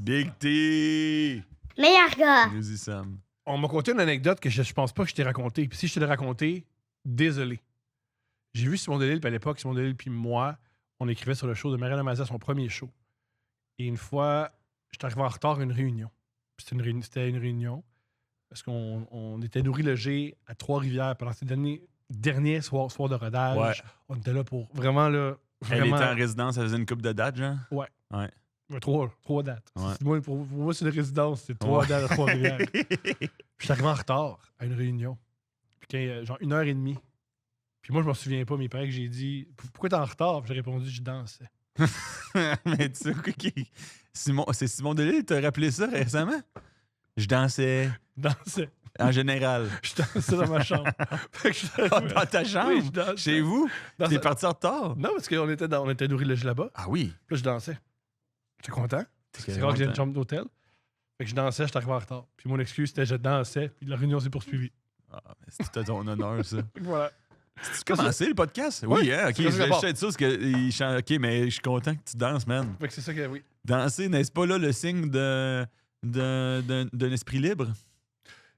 Big T! Meilleur gars. Nous y sommes. On m'a conté une anecdote que je pense pas que je t'ai racontée. Puis si je te l'ai racontée, désolé. J'ai vu Simon Delille, puis à l'époque, Simon Delille puis moi, on écrivait sur le show de Mariana Mazza, son premier show. Et une fois, j'étais arrivé en retard à une réunion. Puis c'était une réunion parce qu'on était nourri logé à Trois-Rivières pendant ces derniers soirs de rodage. Ouais. On était là pour vraiment là. Elle Vraiment, était en résidence, elle faisait une coupe de dates, genre? Ouais. Ouais. Trois dates. Ouais. Moi, pour moi, c'est une résidence. C'est 3 dates à Trois-Rivières. Puis j'étais arrivé en retard à une réunion. Puis genre 1h30. Puis moi, je m'en souviens pas, mais il paraît que j'ai dit « Pourquoi t'es en retard? » Puis j'ai répondu « Je dansais. Mais tu sais quoi c'est Simon Delille, t'as rappelé ça récemment? Je dansais Je dansais. en général. Je dansais dans ma chambre. » Fait que je suis Ah, arrivé- dans ta chambre? Oui, je dansais. Chez vous? Dans T'es sa- parti en retard? Non, parce qu'on était nourris logés là-bas. Ah oui. Puis là, je dansais. J'étais content. C'est rare que j'ai une chambre d'hôtel. Fait que je dansais, j'étais arrivé en retard. Puis mon excuse, c'était je dansais. Puis la réunion s'est poursuivie. Ah, mais c'était à ton honneur, ça. Voilà. Tu commencé le podcast? Oui, Oui, hein? Ok, c'est je ça que voulais je juste être sûr parce que il chante. Ok, mais je suis content que tu danses, man. Fait que c'est ça que oui. Danser, n'est-ce pas là le signe d'un esprit libre?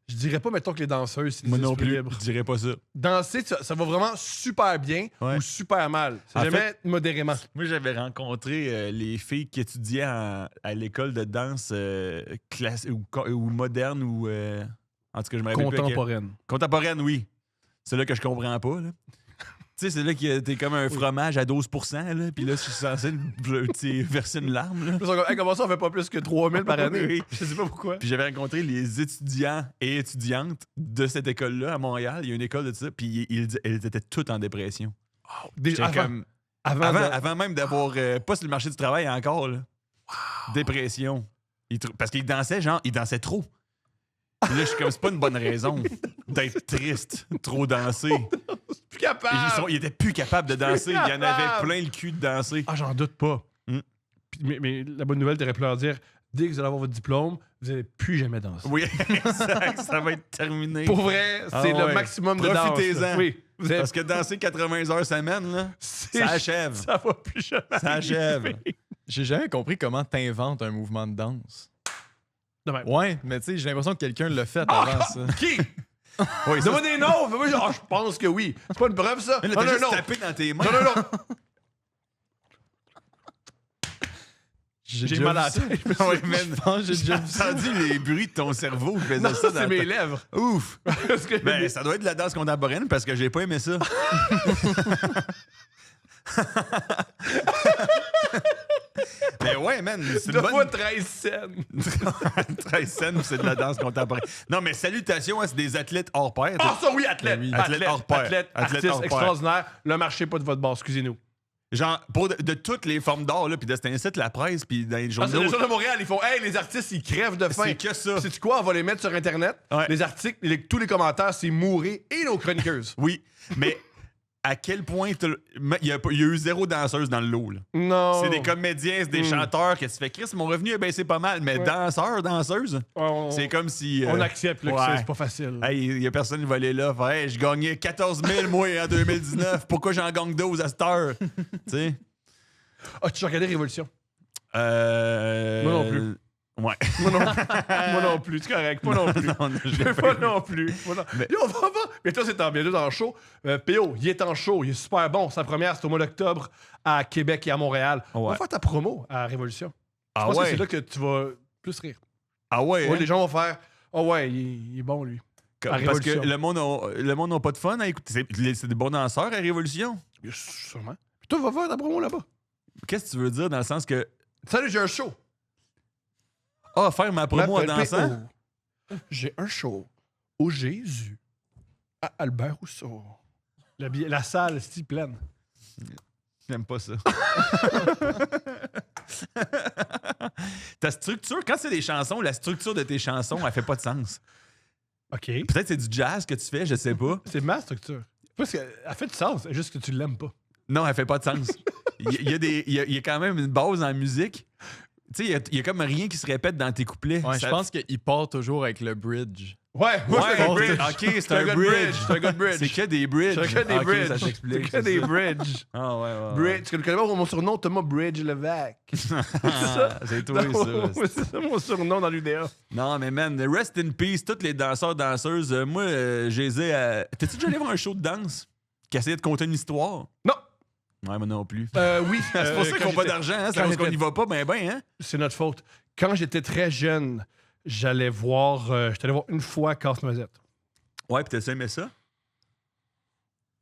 Je dirais pas, mettons, que les danseuses, c'est des Moi non esprits plus, libres. je dirais pas ça. Danser, ça va vraiment super bien Ouais. ou super mal. C'est En jamais modérément. Moi, j'avais rencontré les filles qui étudiaient à l'école de danse ou moderne ou. En tout cas, je me rappelle plus laquelle. Contemporaine. Contemporaine, oui. C'est là que je comprends pas, là. Tu sais, c'est là que t'es comme un fromage à 12%, là, puis là, je suis censé verser une larme, là. Puis ils sont comme, hey, comment ça, on fait pas plus que 3000 par année? Oui. Je sais pas pourquoi. Puis j'avais rencontré les étudiants et étudiantes de cette école-là à Montréal. Il y a une école de ça, puis elles étaient toutes en dépression. J'étais avant même d'avoir pas sur le marché du travail encore, là. Dépression. Parce qu'ils dansaient, genre, ils dansaient trop. Puis là, je suis comme, c'est pas une bonne raison d'être triste, trop danser. Plus capable! Ils étaient plus capables de danser. Il y en avait capable. plein le cul de danser. Ah, j'en doute pas. Mm. Mais la bonne nouvelle, t'aurais pu leur dire, dès que vous allez avoir votre diplôme, vous n'allez plus jamais danser. Oui, exact. Ça va être terminé. Pour vrai, Ah c'est le ouais. maximum de danse. Profitez-en. là. Oui. Vous avez- Parce que danser 80 heures semaine, là, ça achève. Ça va plus jamais. Ça achève. arriver. J'ai jamais compris comment t'inventes un mouvement de danse. De même. Ouais, mais tu sais, j'ai l'impression que quelqu'un l'a fait avant ça. Qui? Oui, ça, Donne-moi des noms! Moi, je pense que oui. C'est pas une preuve, ça? mais là, Non, t'as non, juste non. tapé dans tes mains. Non, non, non. J'ai déjà mal vu à la ça. tête. Oui, man. Je pense que j'ai déjà vu J'ai ça. entendu les bruits de ton cerveau qui faisait Non, ça c'est dans mes ta- lèvres. Ouf! Parce que Ben, ça doit être de la danse contemporaine parce que j'ai pas aimé ça. Mais ouais, man, c'est une donne-moi bonne... 13 scènes. 13 scènes, c'est de la danse contemporaine. Non, mais salutations, hein, c'est des athlètes hors pair. Ah, ça, oui, athlète. Ben oui. Athlète hors pair. Athlète, Athlète artiste hors pair. extraordinaire. Le marché, pas de votre bord, excusez-nous. Genre, pour de toutes les formes d'art, là, puis de cet incite, la presse, puis dans les Ah, c'est journaux. les gens de Montréal, ils font, hey, les artistes, ils crèvent de faim. C'est que ça. C'est quoi? On va les mettre sur Internet. Ouais. Les articles, tous les commentaires, c'est mourir et nos chroniqueuses. Oui, mais à quel point il y a eu zéro danseuse dans le lot, là. Non. C'est des comédiens, c'est des chanteurs que tu fais. Chris, mon revenu a baissé pas mal, mais Ouais. danseurs, danseuses, C'est c'est comme si. On accepte là, que ouais. c'est pas facile. Hey, il y a personne qui va aller là. Faire, hey, je gagnais 14 000 moi en 2019. Pourquoi j'en gagne 12 à cette heure? Tu sais? As-tu regardé Révolution? Moi non plus. Ouais. Moi non, moi non plus, c'est correct. Moi non plus. Non, je l'ai pas Moi vu. non plus. Moi non. Mais- Yo, on va. Mais toi, c'est bientôt dans le show. PO, il est en show. Il est super bon. Sa première, c'est au mois d'octobre à Québec et à Montréal. On va Ouais. faire ta promo à Révolution. Je Ah pense que ouais? c'est là que tu vas plus rire. Ah ouais? Ouais, hein? les gens vont faire oh ouais, il est bon, lui. à Parce que Révolution. le monde n'a pas de fun à écouter. C'est des bons danseurs à Révolution. Sûrement. Puis toi, va faire ta promo là-bas. Qu'est-ce que tu veux dire dans le sens que. Salut, j'ai un show. Ah, faire ma promo en M'appelle dansant? PO. J'ai un show au Jésus à Albert Rousseau. La salle, c'est pleine. J'aime pas ça. Ta structure, quand c'est des chansons, la structure de tes chansons, elle fait pas de sens. OK. Peut-être c'est du jazz que tu fais, je sais pas. C'est ma structure. Parce qu'elle fait du sens, c'est juste que tu l'aimes pas. Non, elle fait pas de sens. Il y a quand même une base en musique. Tu sais, il y a comme rien qui se répète dans tes couplets. Ouais, Ça- je pense qu'il part toujours avec le bridge. Ouais, moi, je suis un gars de Ouais, bridge. ok, c'est un gars de bridge. C'est un gars de bridge. C'est que des bridges. C'est que des Ok, bridges. ça s'explique. C'est que des bridges. Ah, ouais. Bridge. Tu connais pas mon surnom, Thomas Bridge Levac. Ah, c'est toi, ça. C'est ça mon surnom dans l'UDA. Non, mais man, rest in peace, tous les danseurs, danseuses. Moi, je les ai. T'es-tu déjà allé voir un show de danse qui essayait de conter une histoire? Non. Ouais, moi non plus. Oui. C'est pour ça qu'ils n'ont pas d'argent, hein? C'est parce qu'on n'y va pas, ben, hein? C'est notre faute. Quand j'étais très jeune, j'allais voir une fois Casse-Noisette. Ouais, pis t'as aimé ça?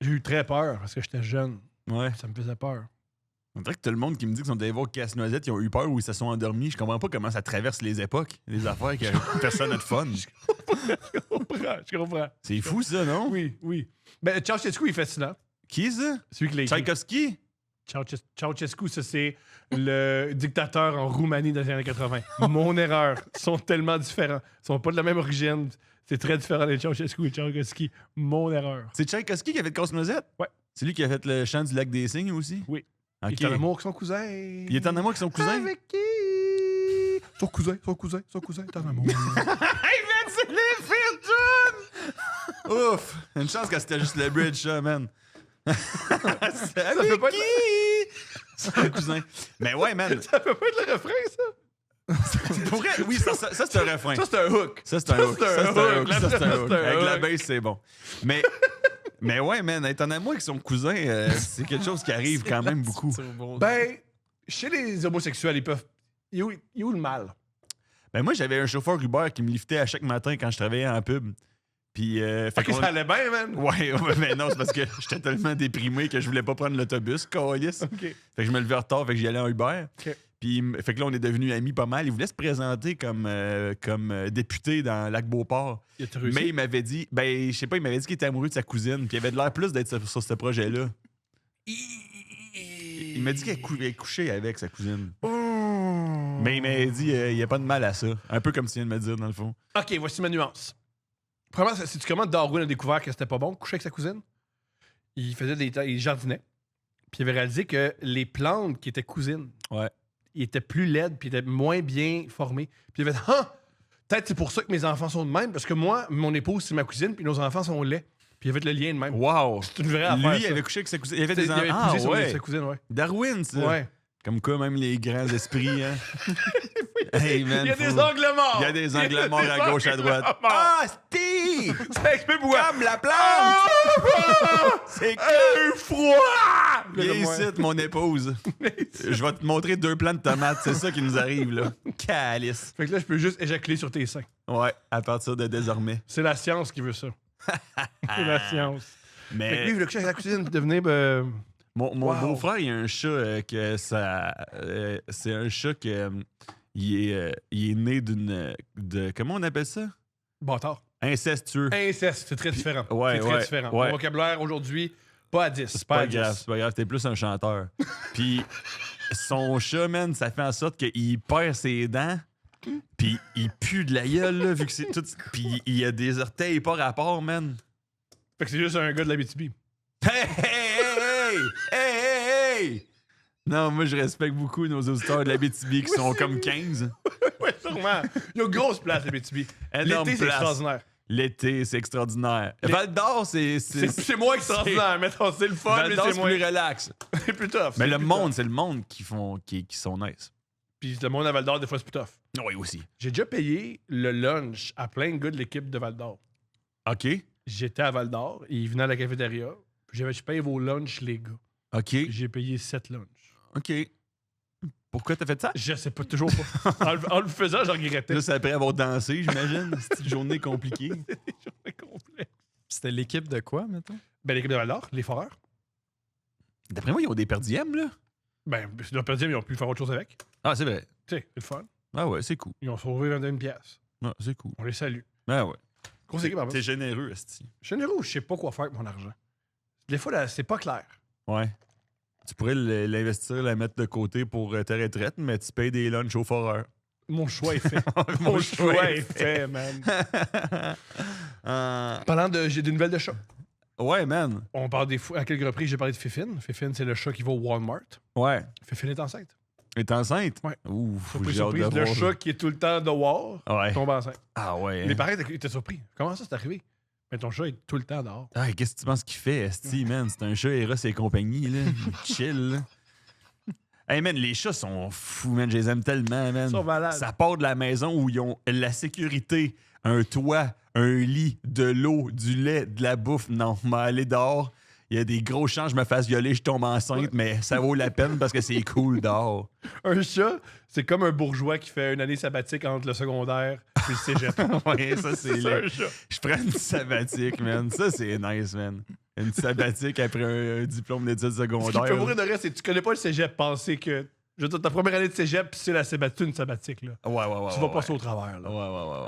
J'ai eu très peur parce que j'étais jeune. Ouais. Ça me faisait peur. On dirait que tout le monde qui me dit qu'ils sont allés voir Casse-Noisette, ils ont eu peur ou ils se sont endormis. Je comprends pas comment ça traverse les époques, les affaires que personne n'a de fun. Je comprends. C'est fou, ça, non? Oui. Ben, Ceausescu est fascinant. Qui, ça? Celui qui l'a écrit. Tchaïkovski? Ceausescu, ça, c'est le dictateur en Roumanie dans les années 80. Mon erreur. Ils sont tellement différents. Ils sont pas de la même origine. C'est très différent de Ceausescu et Tchaïkovski. Mon erreur. C'est Tchaïkovski qui a fait Casse-Noisette? Ouais. C'est lui qui a fait le chant du lac des Cygnes aussi? Oui. OK. Il est en amour avec son cousin. Il est en amour avec son cousin? Avec qui? Son cousin est en amour. Hey, man, c'est les pires tunes! Ouf! Une chance que c'était juste le bridge, ça, man. C'est avec pas qui? Son cousin. Mais ouais, man. Ça peut pas être le refrain, ça? Pour vrai, oui, ça c'est un refrain. Ça, c'est un hook. Ça, c'est un hook. c'est un Ça, c'est un hook. hook. Ça, c'est un hook. C'est un Avec la hook. bass, c'est bon. Mais ouais, man, être en amour avec son cousin, c'est quelque chose qui arrive quand même beaucoup. Ben, chez les homosexuels, ils peuvent. Il est où le mal? Ben moi, j'avais un chauffeur Uber qui me liftait à chaque matin quand je travaillais en pub. Puis, fait Ok, ça allait bien, man. Ouais, mais non, c'est parce que j'étais tellement déprimé que je voulais pas prendre l'autobus, câlisse. OK. Fait que je me levais en retard, fait que j'y allais en Uber. OK. Puis, fait que là, on est devenus amis pas mal. Il voulait se présenter comme député dans Lac-Beauport. Il a réussi. Mais il m'avait dit, ben, je sais pas, il m'avait dit qu'il était amoureux de sa cousine. Puis il avait de l'air plus d'être sur ce projet-là. Il m'a dit qu'il couchait avec sa cousine. Mais il m'a dit, il n'y a pas de mal à ça. Un peu comme tu viens de me dire, dans le fond. OK, voici ma nuance. Premièrement, c'est comment Darwin a découvert que c'était pas bon, coucher avec sa cousine? Il jardinait. Puis il avait réalisé que les plantes qui étaient cousines, Ouais. ils étaient plus laides, puis ils étaient moins bien formées. Puis il avait dit, peut-être c'est pour ça que mes enfants sont de même, parce que moi, mon épouse, c'est ma cousine, puis nos enfants sont laids. Puis il avait fait le lien de même. Wow! C'est une vraie affaire. Lui, il ça. avait couché avec sa cousine. Il avait des Il avait enfants. épousé Ah, ouais. sa cousine, ouais. Darwin, ça. Ouais. Comme quoi, même les grands esprits, hein. Hey, man, Il y a des angles morts! Il y a des angles morts à gauche, à droite. angles morts. Ah, Steve! Ça explique pourquoi. Comme la plante! C'est que... Froid! Viens ici, mon épouse. Je vais te montrer 2 plants de tomates. C'est ça qui nous arrive, là. Calice. Fait que là, je peux juste éjaculer sur tes seins. Ouais, à partir de désormais. C'est la science qui veut ça. C'est la science. Fait que lui, Mais il voulait coucher avec la cousine, puis devenir... mon Wow. beau-frère, il a un chat que ça... c'est un chat que... il est né de... Comment on appelle ça? bâtard. Incestueux. Inceste, c'est très différent. ouais, c'est très ouais, différent. ouais. Mon vocabulaire aujourd'hui, pas à 10. C'est pas grave, c'est pas grave. T'es plus un chanteur. Puis son chat, man, ça fait en sorte qu'il perd ses dents. Puis il pue de la gueule, là, vu que c'est tout. Puis il a des orteils pas rapport, man. Fait que c'est juste un gars de la BTB. Hey, hey, hey, hey, hey, hey! Non, moi, je respecte beaucoup nos auditeurs de la BTB qui sont comme 15. Ouais, sûrement. Il y a une grosse place, la BTB. Énorme L'été, c'est place. extraordinaire. L'été, c'est extraordinaire. Val d'Or, C'est moins extraordinaire, mais c'est le fun, Val mais d'Or, c'est c'est moins... plus relax. C'est plus tough. Mais c'est le plus monde, tough. c'est le monde qui sont nice. Puis le monde à Val d'Or, des fois, c'est plus tough. Oui, aussi. J'ai déjà payé le lunch à plein de gars de l'équipe de Val d'Or. OK. J'étais à Val d'Or, ils venaient à la cafétéria. Puis je paye vos lunchs, les gars. OK. Puis j'ai payé 7 lunchs. OK. Pourquoi t'as fait ça? Je sais pas, toujours pas. En le faisant, je regrettais. Juste après avoir dansé, j'imagine. C'était une journée compliquée. C'est complet. C'était l'équipe de quoi, mettons? Ben, l'équipe de Val d'Or, les foreurs. D'après moi, ils ont des perdièmes, là. Ben, leur perdième, ils ont pu faire autre chose avec. Ah, c'est vrai. Tu sais, c'est le fun. Ah ouais, c'est cool. Ils ont sauvé 21 pièces. Ah, c'est cool. On les salue. Ah ouais. Grosse équipe, en T'es plus. généreux, esti. Généreux, je sais pas quoi faire avec mon argent. Des fois, là, c'est pas clair. Ouais. Tu pourrais l'investir, la mettre de côté pour ta retraite, mais tu payes des lunchs au foreur. Mon choix est fait. Mon choix est fait, man. Parlant de... J'ai des nouvelles de chat. Ouais, man. On parle à quelques reprises, j'ai parlé de Fifine. Fifine, c'est le chat qui va au Walmart. Ouais. Fifine est enceinte. Elle est enceinte? Ouais. Ouf, Surprise, j'ai hâte de surprise. Le voir. chat qui est tout le temps dehors Ouais. tombe enceinte. Ah ouais. Les parents étaient surpris. Comment ça, c'est arrivé? Mais ton chat est tout le temps dehors. Ah, qu'est-ce que tu penses qu'il fait, Esti, man? C'est un chat Eros et compagnie, là. Il chill, là. Hey, man, les chats sont fous, man. Je les aime tellement, man. Ils sont malades. Ça part de la maison où ils ont la sécurité, un toit, un lit, de l'eau, du lait, de la bouffe. Non, mais aller dehors, il y a des gros chances, je me fasse violer, je tombe enceinte, mais ça vaut la peine parce que c'est cool dehors. Un chat, c'est comme un bourgeois qui fait une année sabbatique entre le secondaire et le cégep. Ouais, ça, c'est ça, le... un chat. Je prends une sabbatique, man. Ça, c'est nice, man. Une sabbatique après un diplôme d'études Ce qui secondaires. te fait mourir de rire, c'est que tu connais pas le cégep, penser que. Je veux dire, ta première année de cégep, c'est la une sabbatique. Là. Ouais. Tu vas passer au travers. Là.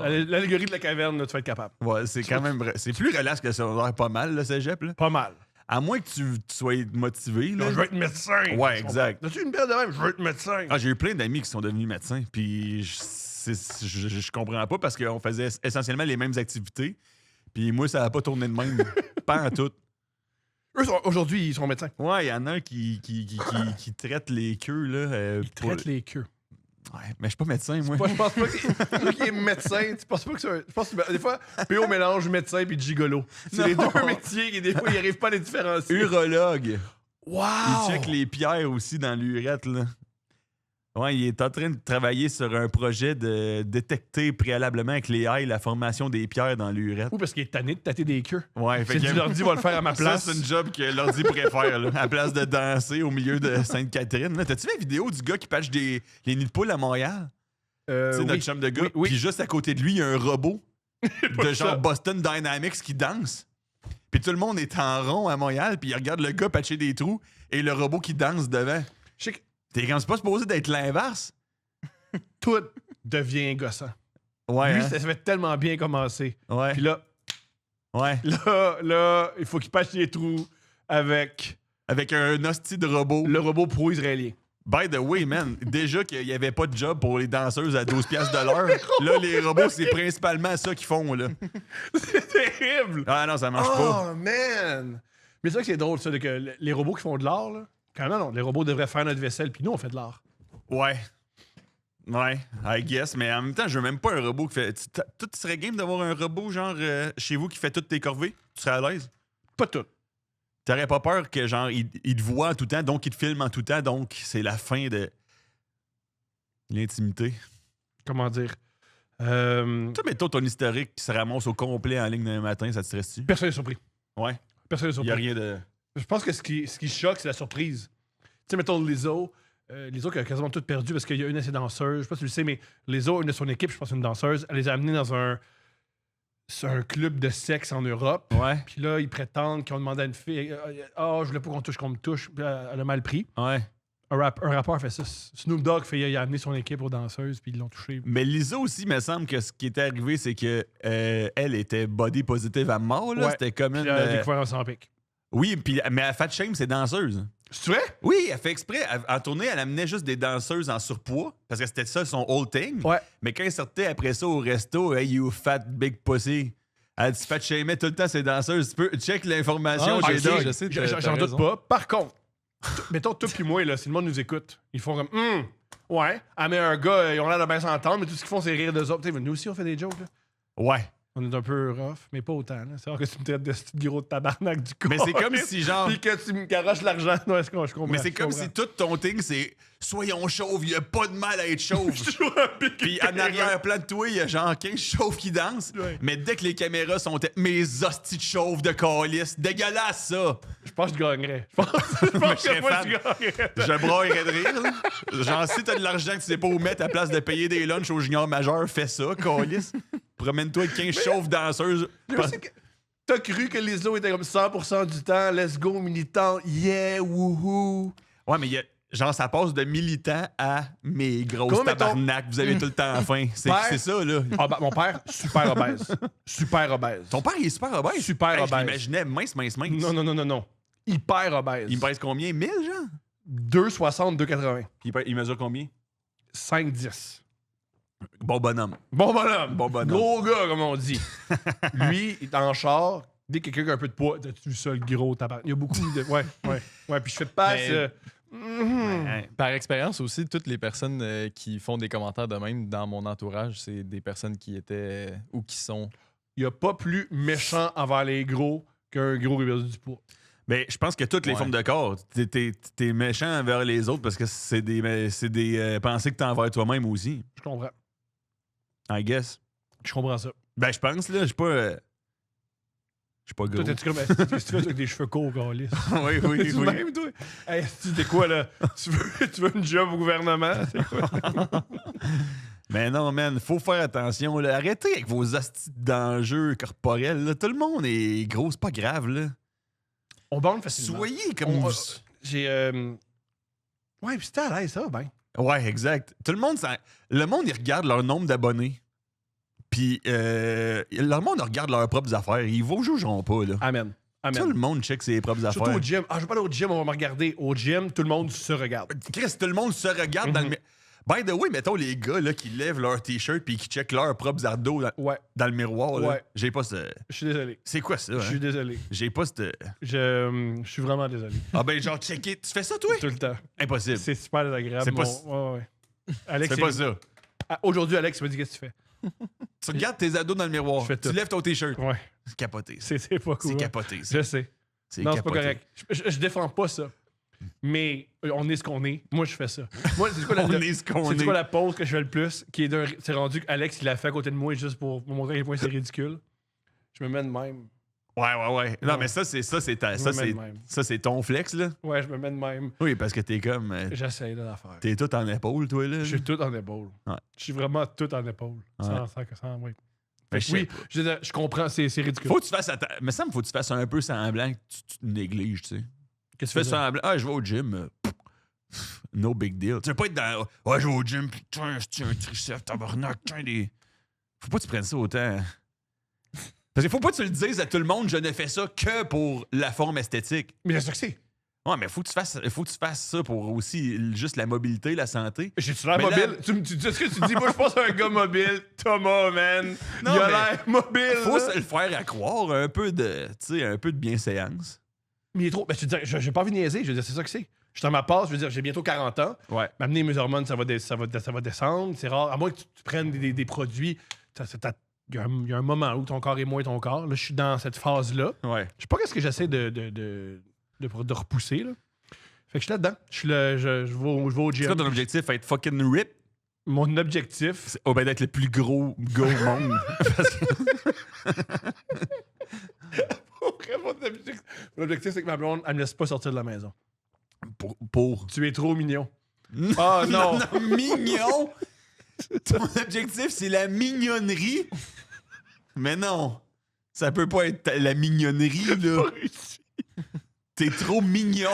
Ouais. L'allégorie de la caverne, là, tu vas être capable. Ouais, c'est quand même vrai. C'est plus relax que le secondaire, pas mal, le cégep, là. Pas mal. À moins que tu sois motivé, là. Non, je veux être médecin. Ouais, exact. As-tu une belle de même? Je veux être médecin. Ah, j'ai eu plein d'amis qui sont devenus médecins, puis je comprends pas parce qu'on faisait essentiellement les mêmes activités, puis moi, ça n'a pas tourné de même. Pas en tout. Eux, aujourd'hui, ils sont médecins. Ouais, il y en a un qui traite les queues, là. Ils traitent les queues. Ouais, mais je suis pas médecin, moi. Moi, je pense pas qu'il est médecin. Tu penses pas que c'est un. Je pense que des fois, PO mélange médecin puis gigolo. C'est les Non. deux métiers qui, des fois, ils arrivent pas à les différencier. Urologue. Wow! Il check les pierres aussi dans l'urette, là. Ouais, il est en train de travailler sur un projet de détecter préalablement avec les AI la formation des pierres dans l'urette. Ou parce qu'il est tanné de tâter des queues. Ouais, C'est dit, l'ordi va le faire à ma place. Ça, c'est une job que l'ordi pourrait faire, là, à la place de danser au milieu de Sainte-Catherine. Là. T'as-tu vu la vidéo du gars qui patche les nids de poules à Montréal? Tu sais, notre chum de gars. Oui. Puis juste à côté de lui, il y a un robot de genre Boston Dynamics qui danse. Puis tout le monde est en rond à Montréal, puis il regarde le gars patcher des trous et le robot qui danse devant. Je sais que T'es comme c'est pas supposé d'être l'inverse? tout devient gossant. Ouais. Lui, hein? ça fait tellement bien commencer. Ouais. Puis là, Ouais. il faut qu'il patche les trous avec Avec un hostie de robot. le robot pro-israélien. By the way, man, déjà qu'il n'y avait pas de job pour les danseuses à 12$ de l'heure, là, les robots, c'est principalement ça qu'ils font, là. C'est terrible! Ah non, ça marche pas. Oh, man! Mais c'est vrai que c'est drôle, ça, que les robots qui font de l'art, là. Quand même, non, les robots devraient faire notre vaisselle, puis nous, on fait de l'art. Ouais. Ouais, I guess, mais en même temps, je veux même pas un robot qui fait... Tu serais game d'avoir un robot, genre, chez vous, qui fait toutes tes corvées? Tu serais à l'aise? Pas tout. T'aurais pas peur que, genre, il te voit en tout temps, donc il te filme en tout temps, donc c'est la fin de l'intimité. Comment dire? Toi, mettons ton historique qui se ramasse au complet en ligne d'un matin, ça te stresse-tu? Personne n'est surpris. Ouais. Personne n'est Il surpris. y a rien de... Je pense que ce qui choque, c'est la surprise. Tu sais, mettons Lizzo. Lizzo qui a quasiment tout perdu parce qu'il y a une de ses danseuses. Je sais pas si tu le sais, mais Lizzo, une de son équipe, je pense une danseuse, elle les a amenés dans un club de sexe en Europe. Ouais. Puis là, ils prétendent qu'ils ont demandé à une fille je voulais pas qu'on me touche. Puis elle a mal pris. Ouais. Un rappeur fait ça. Snoop Dogg il a amené son équipe aux danseuses, puis ils l'ont touché. Mais Lizzo aussi, il me semble que ce qui était arrivé, c'est que elle était body positive à mort. Là. Ouais. C'était comme Puis une. elle a découvert un sans-pic. Oui, puis, mais à Fat Shame, c'est danseuse. C'est vrai? Oui, elle fait exprès. En tournée, elle amenait juste des danseuses en surpoids, parce que c'était ça son whole thing. Ouais. Mais quand elle sortait après ça au resto, hey, you fat big pussy. Elle dit Fat Shameait tout le temps ses danseuses. Tu peux check l'information Ah, chez je sais, Doug. je sais. J'en doute pas. Par contre, mettons, toi puis moi, là, si le monde nous écoute, ils font comme ouais, elle met un gars, ils ont l'air de bien s'entendre, mais tout ce qu'ils font, c'est rire d'eux autres. T'sais, nous aussi, on fait des jokes. Là. Ouais. On est un peu rough, mais pas autant. Là. C'est vrai que tu me traites de ce petit gros tabarnak du coup. Mais c'est comme si, genre. Puis que tu me garoches l'argent. Non, est-ce que je comprends? Mais c'est je comme comprends. si tout ton thing, c'est soyons chauves, il n'y a pas de mal à être chauve. Puis en arrière-plan de toi, il y a genre 15 chauves qui dansent. Ouais. Mais dès que les caméras sont. Mes hosties de chauves de calice. Dégueulasse, ça. Je pense que je gagnerais. Je pense je serais que moi, fan. je gagnerais. Je braillerais de rire. Là. Genre, si t'as de l'argent que tu sais pas où mettre à place de payer des lunchs aux juniors majeurs, fais ça, calice. Promène-toi avec 15 chauves danseuses. Mais aussi que t'as cru que Lizzo était comme 100% du temps, let's go, militant, yeah, wouhou. Ouais, mais il y a. Genre, ça passe de militant à mes grosses Comment, mettons- tabarnak, vous avez tout le temps faim. C'est Père- ça, là. Ah, mon père, super obèse. Super obèse. Ton père, il est super obèse. Super Hey, je obèse. l'imaginais mince. Non. Hyper obèse. Il me pèse combien? 1000, genre? 2,60, 2,80. Puis il mesure combien? 5,10. Bon bonhomme. Bon bonhomme. Bon bonhomme. Gros gars, comme on dit. Lui, il est en char. Dès que quelqu'un a un peu de poids, t'as-tu vu ça, le gros tabac? Il y a beaucoup de. Ouais. Puis je fais pas. Mais- Par expérience aussi, toutes les personnes qui font des commentaires de même dans mon entourage, c'est des personnes qui étaient ou qui sont. Il n'y a pas plus méchant envers les gros qu'un gros qui a perdu du poids. Mais je pense que toutes les formes de corps, t'es méchant envers les autres parce que c'est des pensées que t'as envers toi-même aussi. Je comprends. I guess. Je comprends ça. Ben, je pense, là, je suis pas gros. Toi, t'es-tu comme. Qu'est-ce que tu fais avec des cheveux courts, Gaulis? Oui, oui, T'es-tu oui. même, toi? Hey, t'es quoi, là? tu veux une job au gouvernement? C'est quoi? Mais non, man, faut faire attention. Là. Arrêtez avec vos astis d'enjeux corporels. Là. Tout le monde est gros, c'est pas grave. Là. On bande facilement. Soyez comme... J'ai... Ouais, puis c'était à l'aise, ça, ben. Ouais, exact. Tout le monde, le monde, il regarde leur nombre d'abonnés. Puis le monde regarde leurs propres affaires. Ils vous jugeront pas, là. Amen. Tout le monde check ses propres Surtout affaires. au gym. Ah, je vais pas aller au gym, on va me regarder. Au gym, tout le monde se regarde. Chris, tout le monde se regarde dans le... By the way, mettons les gars là, qui lèvent leur t-shirt puis qui checkent leurs propres ardos dans le miroir. Là. Ouais. J'ai pas ce... Je suis désolé. C'est quoi ça? Je suis désolé. J'ai pas ce... Je suis vraiment désolé. Ah ben genre checker. Tu fais ça toi? Tout le temps. Impossible. C'est super désagréable. C'est pas... Ouais. Alex, c'est pas ça. Aujourd'hui, Alex m'a dit qu'est-ce que tu fais? Tu regardes tes ados dans le miroir. Je fais tout. Tu lèves ton t-shirt. Ouais. C'est capoté. C'est pas cool. C'est capoté. Ça. Je sais. Non, c'est pas correct. Je défends pas ça. Mais on est ce qu'on est. Moi, je fais ça. Moi, c'est quoi, c'est quoi la pause que je fais le plus? C'est rendu qu'Alex, il l'a fait à côté de moi juste pour me montrer à quel point c'est ridicule. Je me mets de même. Ouais. Non, mais ça, c'est ton flex, là. Ouais, je me mets de même. Oui, parce que t'es comme... J'essaie de la faire. T'es tout en épaule, toi, là. Je suis tout en épaule. Ouais. Je suis vraiment tout en épaule. Ouais. Sans oui. Ben, Oui, je comprends, c'est ridicule. Faut que tu fasses... Mais ça me faut que tu fasses un peu semblant que tu te négliges, tu sais. Qu'est-ce Tu fais semblant. Ah, je vais au gym. No big deal. Tu veux pas être dans. Ouais, je vais au gym, pis tiens, je tiens un triceps, tabarnak, tiens des. Faut pas que tu prennes ça autant. Parce qu'il faut pas que tu le dises à tout le monde, je ne fais ça que pour la forme esthétique. Mais c'est ça que c'est. Ouais, mais faut que tu fasses ça pour aussi juste la mobilité, la santé. J'ai-tu l'air mobile? Là... Tu sais ce que tu dis? Moi, je pense à un gars mobile. Thomas, man. Non, il a l'air mobile. Faut là. se le faire à croire, un peu de bienséance. Mais il est trop. Ben, je veux dire, j'ai pas envie de niaiser. Je veux dire, c'est ça que c'est. Je suis dans ma passe, je veux dire, j'ai bientôt 40 ans. Ouais. M'amener mes hormones, ça va descendre. C'est rare. À moins que tu prennes des produits. Il y a un moment où ton corps est moins ton corps. Là, je suis dans cette phase-là. Ouais. Je sais pas qu'est-ce que j'essaie de repousser. Là. Fait que je suis là-dedans. Je vais au gym. C'est quoi ton objectif? Être fucking rip? Mon objectif. C'est d'être le plus gros gars au monde. Parce que... Mon objectif, c'est que ma blonde, elle me laisse pas sortir de la maison. Pour... Tu es trop mignon. Ah non! Mignon! Ton objectif, c'est la mignonnerie? Mais non! Ça peut pas être la mignonnerie, là. T'es trop mignon.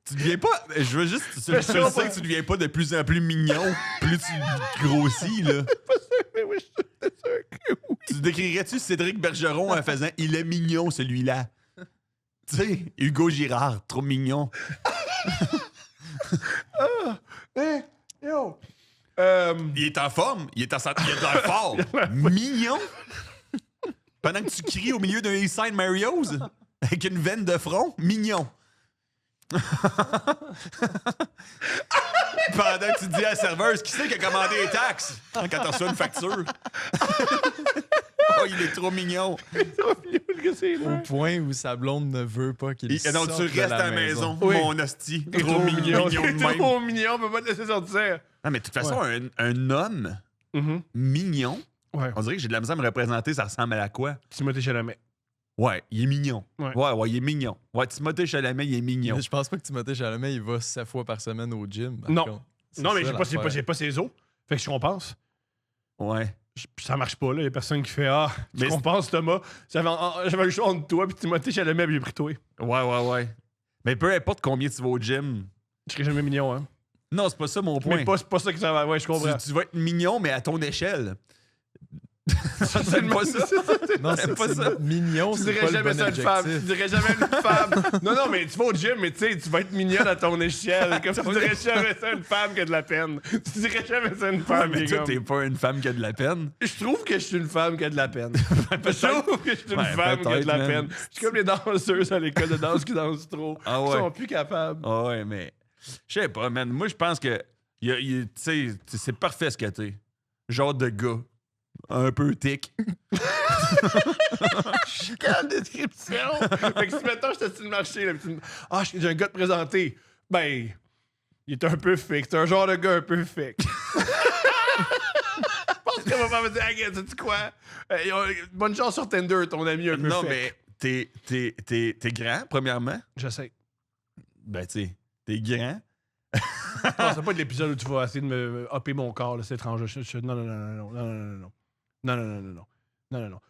Tu deviens pas... Je veux juste... Je sais que tu deviens pas de plus en plus mignon plus tu grossis, là. Mais oui, je suis sûr que oui. Tu décrirais-tu Cédric Bergeron en faisant « Il est mignon, celui-là ». Tu sais, Hugo Girard, trop mignon. Yo! Il est en forme, il est en santé, il a de l'air fort. Mignon? Pendant que tu cries au milieu d'un East Side Mario's avec une veine de front, mignon. Pendant que tu dis à la serveuse, qui c'est qui a commandé les taxes quand t'as reçu une facture? Oh, il est trop mignon. Au point où sa blonde ne veut pas qu'il sorte Non, tu restes à la maison, Oui. mon hostie. Trop mignon de même. Trop mignon, on peut pas te laisser sortir. Non, mais de toute façon, un homme mignon, Ouais. on dirait que j'ai de la misère à me représenter, ça ressemble à quoi? Timothée Chalamet. Ouais, il est mignon. Ouais. Ouais, il est mignon. Ouais, Timothée Chalamet, il est mignon. Mais je pense pas que Timothée Chalamet, il va 7 fois par semaine au gym. Non. Non, mais j'ai pas ses os. Fait que je compense. Ouais. Ça marche pas, là. Il y a personne qui fait Ah, tu compenses, Thomas. J'avais le choix entre toi puis Timothée Chalamet, puis j'ai pris toi. Ouais. Mais peu importe combien tu vas au gym. Je serais jamais mignon, hein. Non, c'est pas ça mon point. Mais c'est pas ça que ça va. Ouais, je comprends. Tu vas être mignon, mais à ton échelle. T'aimes pas ça? Non, c'est pas ça. Mignon, Tu c'est dirais pas jamais le bon ça une femme. adjectif. Tu dirais jamais une femme. Non, mais tu vas au gym, mais tu sais, tu vas être mignonne à ton échelle. Comme tu dirais jamais ça une femme qui a de la peine. Tu dirais jamais ça une Ouais, femme. mais qui est toi, comme- t'es pas une femme qui a de la peine. Je trouve que je suis une femme qui a de la peine. Je trouve que je suis une Ouais, femme qui a de la peut-être, peine. man. Je suis comme les danseuses à l'école de danse qui dansent trop. Ah ouais. Ils sont plus capables. Ah ouais, mais je sais pas, man. Moi, je pense que tu sais, c'est parfait ce que t'es. Genre de gars. Un peu tic. Quelle description! Fait que si mettons, j'étais sur le marché, là, pis tu me- ah, j'ai un gars de présenté. Ben, il est un peu fake. C'est un genre de gars un peu fake. Je pense qu'elle va pas me dire, hey, sais-tu quoi? Bonne chance sur Tinder, ton ami un peu Non, fake. mais t'es grand, premièrement. Je sais. Ben, tu sais, t'es grand. Non, c'est pas de l'épisode où tu vas essayer de me hopper mon corps, là, c'est étrange. Non, non, non, non, non, non, non, non. Non, non, non, non, non. Non, non, non.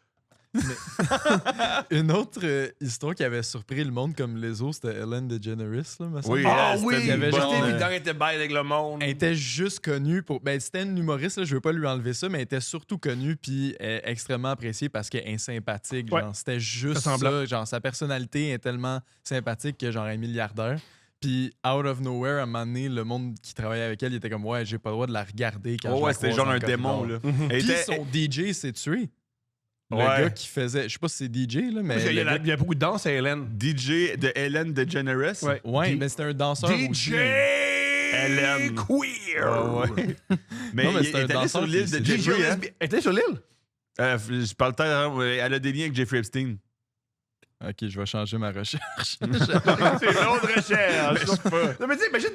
Une autre histoire qui avait surpris le monde comme les autres, c'était Ellen DeGeneres. Là, me semble. Oui, Ah c'était oui! une il y avait bonne, genre, C'était évident qu'elle était belle avec le monde. Elle était juste connue pour. Ben, c'était une humoriste, là, je veux pas lui enlever ça, mais elle était surtout connue puis extrêmement appréciée parce qu'elle est sympathique. Ouais. Genre, c'était juste Ça semblant. ça. Genre, sa personnalité est tellement sympathique que genre un milliardaire. Puis, out of nowhere, à un moment donné, le monde qui travaillait avec elle, il était comme, ouais, j'ai pas le droit de la regarder quand Oh, je la ouais, c'était croise genre dans un le démon, corridor. là. Elle Puis était- son DJ s'est tué. Le Ouais. gars qui faisait. Je sais pas si c'est DJ, là, mais. Il y, le a, gars- il y a beaucoup de danse à Hélène. DJ de Ellen DeGeneres. Ouais. Ouais, mais c'était un danseur aussi. DJ Hélène. Queer! Ouais. Mais, Non, mais il c'est un est allé danseur sur l'île qui de s'est- DJ Jeffrey, hein? lesbienne. Elle était sur l'île? Je parle peut-être, elle a des liens avec Jeffrey Epstein. Ok, je vais changer ma recherche. C'est une autre recherche. Non, mais tu sais, imagine,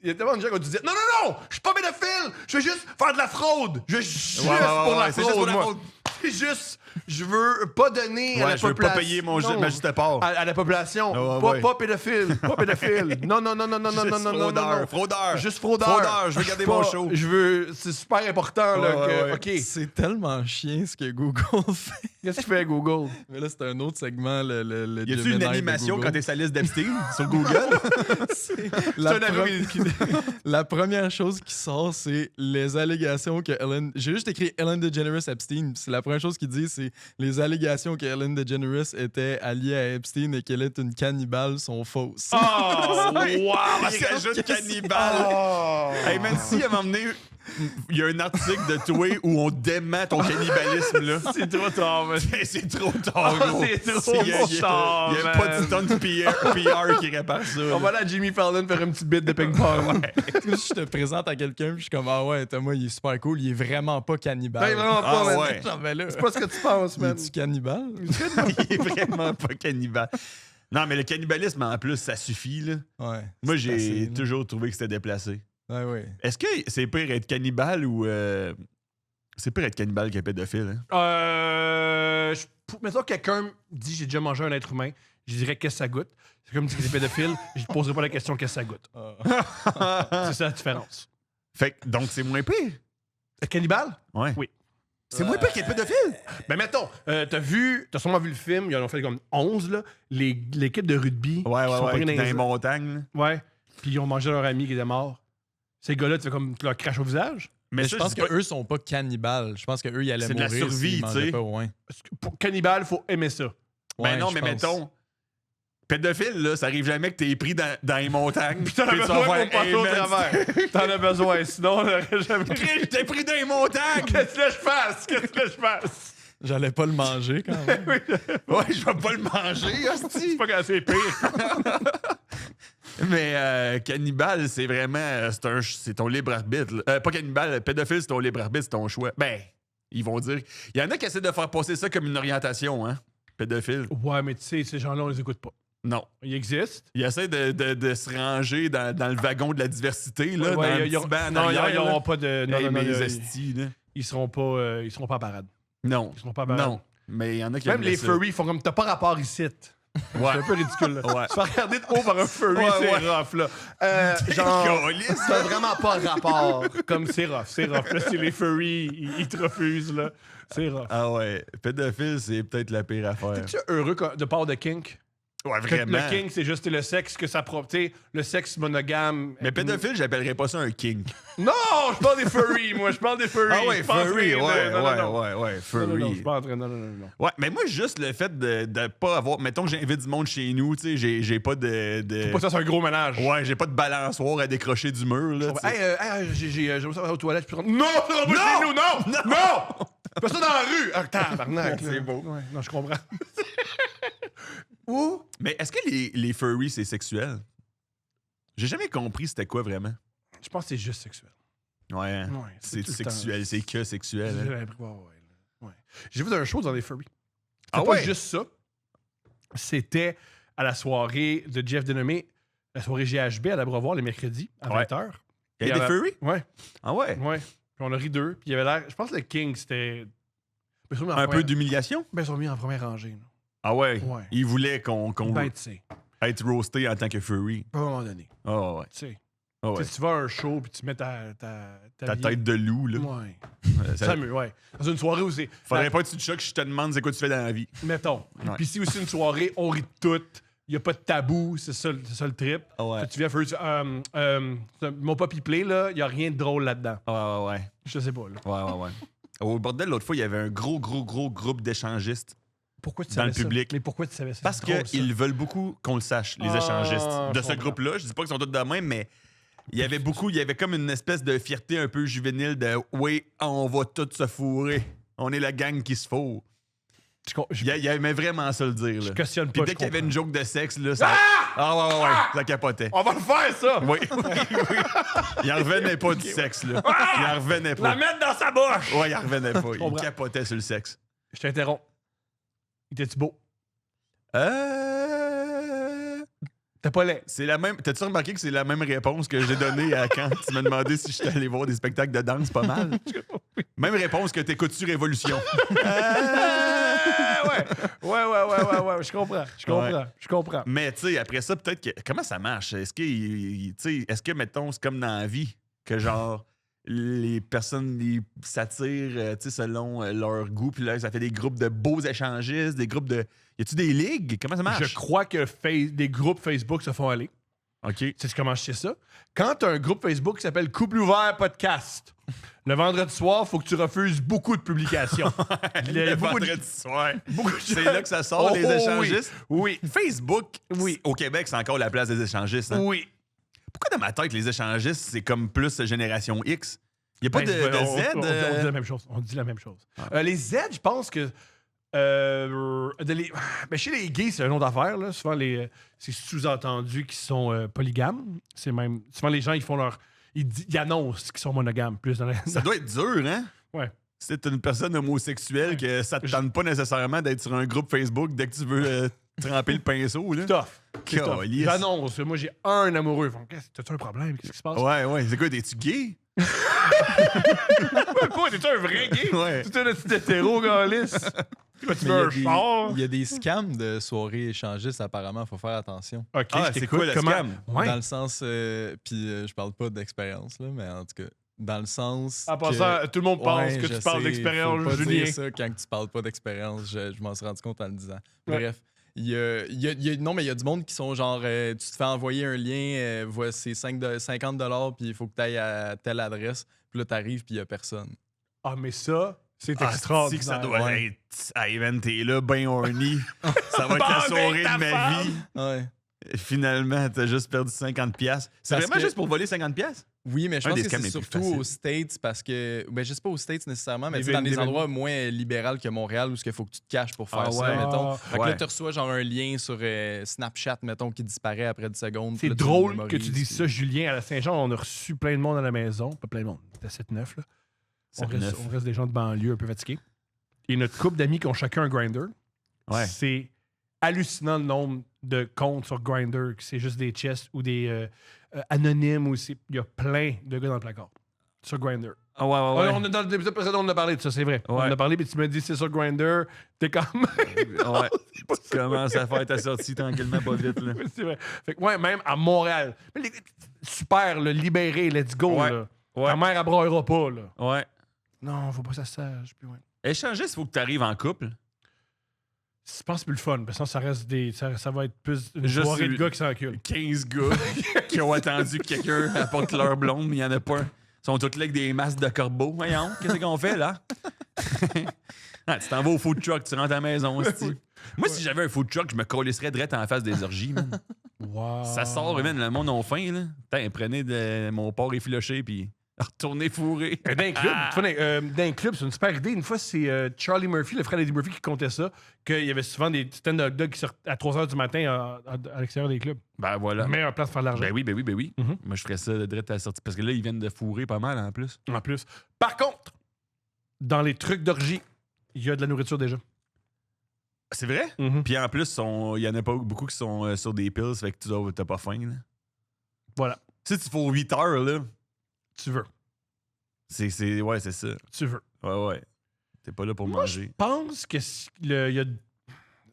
il y a tellement de gens qui ont dit non, non, non, je suis pas pédophile, je veux juste faire de la fraude. Je veux juste Ouais, pour la c'est juste pour fraude, la moi. fraude. C'est juste, je veux pas donner à Ouais, la je veux pas population. payer Non. ma juste part. À la population. Ouais, pas, ouais. pas pédophile. Pas pédophile. Non, non, non, non, non, non, non, non, non, non, non. Fraudeur. Juste fraudeur. Fraudeur, je veux garder mon show. Je veux. C'est super important, là. Ouais, que, ouais, OK. C'est tellement chien ce que Google fait. Qu'est-ce que tu fais, Google? Mais là, c'est un autre segment, le Y a-tu Gemini une de animation Google. quand t'es sa liste d'Epstein sur Google? La, C'est un pro- ami qui. la première chose qui sort, c'est les allégations que Ellen... J'ai juste écrit Ellen DeGeneres Epstein. C'est la première chose qu'il dit, c'est les allégations que Ellen DeGeneres était alliée à Epstein et qu'elle est une cannibale sont fausses. Oh, wow! Il rajoute cannibale. Oh. Hey, man, si à un moment donné, il y a un article de toi où on dément ton cannibalisme, là. C'est trop tard, man. C'est trop tard, Ah, gros. c'est trop Il y a tard, Il y a man. pas de stunt PR qui répare ça. On va aller à Jimmy Fallon faire une petite bite de ping-pong. Je te présente à quelqu'un, puis je suis comme, ah ouais, Thomas, il est super cool, il est vraiment pas cannibale. Ben, vraiment pas, Ah, man. ouais. Genre, ben là, C'est pas ce que tu penses, man. es-tu cannibale? Il est vraiment pas cannibale. Non, mais le cannibalisme, en plus, ça suffit, là. Ouais. Moi, c'est assez, j'ai là. toujours trouvé que c'était déplacé. Ouais, ouais. Est-ce que c'est pire être cannibale ou... C'est pire être cannibale qu'un pédophile, hein? Mettons que quelqu'un dit j'ai déjà mangé un être humain, je dirais qu'est-ce que ça goûte. C'est comme si c'est pédophile, je ne poserai pas la question qu'est-ce que ça goûte. C'est ça la différence. Fait que, donc, c'est moins pire. Cannibale? Ouais. Oui. C'est moins pire qu'être pédophile? Ben mettons, t'as sûrement vu le film, ils en ont fait comme 11, là, l'équipe de rugby Ouais, qui sont ouais, pognés dans dans les les... montagnes. là. Ouais, puis ils ont mangé leur ami qui était mort. Ces gars-là, tu fais comme tu leur craches au visage. Mais Mais ça, je pense dis pas- qu'eux sont pas cannibales. Je pense qu'eux, ils allaient C'est de la mourir survie, s'ils tu mangeaient sais. pas, ouais. Parce que pour cannibale, faut aimer ça. Ben Ouais, non, je mais pense. mettons, pédophile, là, ça arrive jamais que t'es pris dans les montagnes. T'en as puis tu vas besoin faire, pour passer hey, au man, travers. T'en as besoin, sinon on n'aurait jamais. Chris, t'es pris dans les montagnes! Qu'est-ce que je fasse? Qu'est-ce que je fasse? J'allais pas le manger quand même. Ouais, je vais pas le manger, hostie. C'est pas quand c'est pire. Mais cannibale, c'est vraiment... c'est ton libre arbitre. là. Pas cannibale, pédophile, c'est ton libre arbitre, c'est ton choix. Ben, ils vont dire... Il y en a qui essaient de faire passer ça comme une orientation, hein? Pédophile. Ouais, mais tu sais, ces gens-là, on les écoute pas. Non. Ils existent. Ils essaient de se ranger dans le wagon de la diversité, là, dans Ouais, le ils petit banc en non, arrière, ils là. n'auront pas de. Non, Hey, non, mais non, les ils- estis, là. ils seront pas en parade. Non. Ils seront pas à parade. Non. Mais il y en a qui Même aimeraient les ça. furries font comme t'as pas rapport ici. Ouais. C'est un peu ridicule. Là. Ouais. Se faire regarder de haut par un furry, Ouais, c'est ouais. rough, là. Genre, Câlisse. t'as vraiment pas rapport. Comme c'est rough, c'est rough. Là, c'est les furries, ils te refusent, là. C'est rough. Ah ouais. Pédophile, c'est peut-être la pire affaire. T'es-tu heureux de part de kink? Ouais, vraiment. Le king, c'est juste le sexe que ça le sexe monogame. Mais pédophile, j'appellerais pas ça un kink. Non, je parle des furries, moi. Je parle des furries. Ah ouais, furry, ouais, furry. Non, je suis pas en train. Non. Ouais, mais moi, juste le fait de pas avoir. Mettons que j'invite du monde chez nous, tu sais, j'ai pas de. Faut pas ça, c'est un gros ménage. Ouais, j'ai pas de balançoire à décrocher du mur, là. J'ai ça aux toilettes. Je peux rentrer. Non, ça va pas chez nous, non! Fais ça dans la rue! Ah, tabarnak. C'est beau. Ouais, non, je comprends. Où? Mais est-ce que les furries, c'est sexuel? J'ai jamais compris c'était quoi vraiment. Je pense que c'est juste sexuel. Ouais. Ouais, C'est tout le sexuel, c'est que sexuel. Hein. Ouais. J'ai vu un show dans des furries. C'était Ah pas ouais? juste ça. C'était à la soirée de Jeff Denomé, la soirée GHB à l'Abreuvoir les mercredis à 20h. Il y a des furries? Ouais. Ah ouais? Ouais. Puis on a ri d'eux. Puis il y avait l'air. Je pense que le King, c'était. Un peu d'humiliation? Ben, ils sont mis en première rangée. Là. Ah ouais? Ouais. Ils voulaient qu'on Ben, tu sais. être roasté en tant que furry. À un moment donné. Ah ouais. Tu sais. Ah ouais. Si tu vas à un show puis tu mets ta vie- tête de loup, là. Ouais. Ça Ça me, ouais. Dans une soirée où c'est. faudrait pas que tu te choques, je te demande c'est quoi tu fais dans la vie. Mettons. Ouais. Puis si aussi une soirée, on rit de tout. Il n'y a pas de tabou, c'est ça le trip. Ah ouais. Puis tu viens faire. Mon Poppy Play, là, il n'y a rien de drôle là-dedans. Ouais. Je sais pas, là. Ouais. Au bordel, l'autre fois, il y avait un gros groupe d'échangistes Pourquoi tu dans savais le public. Ça? Mais pourquoi tu savais ça? Parce C'est drôle, ça. qu'ils veulent beaucoup qu'on le sache, les Ah, échangistes. De je ce comprends. groupe-là, je dis pas qu'ils sont tous de même, mais il y avait comme une espèce de fierté un peu juvénile de « Oui, on va tous se fourrer. On est la gang qui se fourre. » Il aimait vraiment ça le dire. Je Là. questionne Puis pas. dès je qu'il y avait comprends. une joke de sexe, là, ça... ouais, ça capotait. On va le faire, ça! Oui. Il en revenait pas du sexe, là. Il en revenait La pas. mettre dans sa bouche! Ouais, il en revenait pas. Il comprends. capotait sur le sexe. Je t'interromps. Était-tu beau? T'as pas laid. C'est la même. T'as-tu remarqué que c'est la même réponse que j'ai donnée à quand tu m'as demandé si j'étais allé voir des spectacles de danse pas mal? Même réponse que t'écoutes-tu Révolution? Ouais. Je comprends. Mais tu sais, après ça, peut-être que. Comment ça marche? Est-ce que, mettons, c'est comme dans la vie, que genre. Les personnes s'attirent selon leur goût, puis là, ça fait des groupes de beaux échangistes, des groupes de. Y a-tu des ligues? Comment ça marche? Je crois que des groupes Facebook se font aller. OK. Tu sais comment je sais ça? Quand tu as un groupe Facebook qui s'appelle Couple ouvert podcast, le vendredi soir, il faut que tu refuses beaucoup de publications. Le vendredi soir. C'est là que ça sort, les échangistes? Oui. Facebook, Oui. au Québec, c'est encore la place des échangistes. Hein? Oui. Pourquoi dans ma tête, les échangistes, c'est comme plus génération X? Il n'y a pas de Z? On dit la même chose. On dit la même chose. Les Z, je pense que. Chez les gays, c'est un nom d'affaires. Là. Souvent, c'est sous-entendu qu'ils sont polygames. C'est même. Souvent, les gens, ils font leur. Ils annoncent qu'ils sont monogames. Plus dans la... Ça doit être dur, hein? Ouais. Si t'es une personne homosexuelle, que ça te tente pas nécessairement d'être sur un groupe Facebook dès que tu veux tremper le pinceau, là. Tough. Calisse. J'annonce. Moi, j'ai un amoureux. T'as-tu un problème? Qu'est-ce qui se passe? Ouais. C'est quoi, t'es-tu gay? Quoi? T'es-tu un vrai gay? Ouais. T'es un petit hétéro, galice? Tu veux un char? Il y a des scams de soirées échangistes, apparemment. Faut faire attention. OK, Ah, c'est quoi le scam? Ouais. Dans le sens... je parle pas d'expérience, là, mais en tout cas, dans le sens... En passant, tout le monde pense Ouais, que je tu parles sais, d'expérience, faut pas Julien. dire ça quand tu parles pas d'expérience. Je m'en suis rendu compte en le disant. Ouais. Bref. Non, mais il y a du monde qui sont genre, tu te fais envoyer un lien, voici 50$, puis il faut que tu ailles à telle adresse. Puis là, t'arrives, puis il y a personne. Ah, mais ça, c'est Ah, extraordinaire. c'est que ça doit Ouais. être. Hey, man, t'es là, ben horny. Ça va être la soirée de ma vie. Ouais. Et finalement, t'as juste perdu 50$. C'est Parce vraiment que- juste pour voler 50$? Oui, mais je Un pense des que scams c'est les plus surtout faciles. aux States parce que. Ben, je sais pas aux States nécessairement, mais Des tu sais, dans villes- des des endroits moins libéraux que Montréal où il faut que tu te caches pour faire Ah ça, ouais. mettons. Ah. Fait que Ouais. là, tu reçois genre un lien sur Snapchat, mettons, qui disparaît après 10 secondes. C'est puis là, tu le drôle mémorises, que tu dises puis- ça, Julien. À la Saint-Jean, on a reçu plein de monde à la maison. Pas plein de monde. C'était 7-9, là. On reste des gens de banlieue un peu fatigués. Et notre couple d'amis qui ont chacun un Grindr, Ouais. c'est hallucinant le nombre de comptes sur Grindr, que c'est juste des chests ou des anonymes. Il y a plein de gars dans le placard sur Grindr. Ah ouais. On est dans l'épisode précédent, on a parlé de ça, c'est vrai. On en a parlé, puis tu m'as dit c'est sur Grindr. T'es comme. Ouais. Tu commences à faire ta sortie tranquillement, pas vite. Là. C'est vrai. Fait que, ouais, même à Montréal. Mais super, là, libéré, let's go. Ouais. Là. Ouais. Ta mère, elle braillera pas. Là. Ouais. Non, faut pas que ça se sache. Puis ouais. Échanger, il faut que tu arrives en couple. Je pense que c'est plus le fun, parce que ça reste ça va être plus une soirée de gars qui s'enculent. 15 gars qui ont attendu que quelqu'un apporte leur blonde, mais il n'y en a pas. Ils sont tous là avec des masques de corbeau. Voyons, qu'est-ce qu'on fait là? Tu t'en vas au food truck, tu rentres à la maison. Moi, si j'avais un food truck, je me colisserais direct en face des orgies, man. Wow. Ça sort, man, le monde a faim, là. Putain, prenez mon porc effiloché, puis retournez fourrer. D'un club, c'est une super idée. Une fois, c'est Charlie Murphy, le frère d'Eddie Murphy, qui comptait ça, qu'il y avait souvent des stands de hot dogs qui sortent à 3 h du matin à l'extérieur des clubs. Ben voilà. Meilleure place pour faire de l'argent. Ben oui. Moi, je ferais ça direct à la sortie. Parce que là, ils viennent de fourrer pas mal, en plus. En plus. Par contre, dans les trucs d'orgie, il y a de la nourriture déjà. C'est vrai? Puis en plus, il y en a pas beaucoup qui sont sur des pills, fait que t'as pas faim, là. Voilà. Tu sais, tu fais 8 heures, là. Tu veux. Ouais, c'est ça. Tu veux. Ouais. T'es pas là pour manger. Je pense que il y a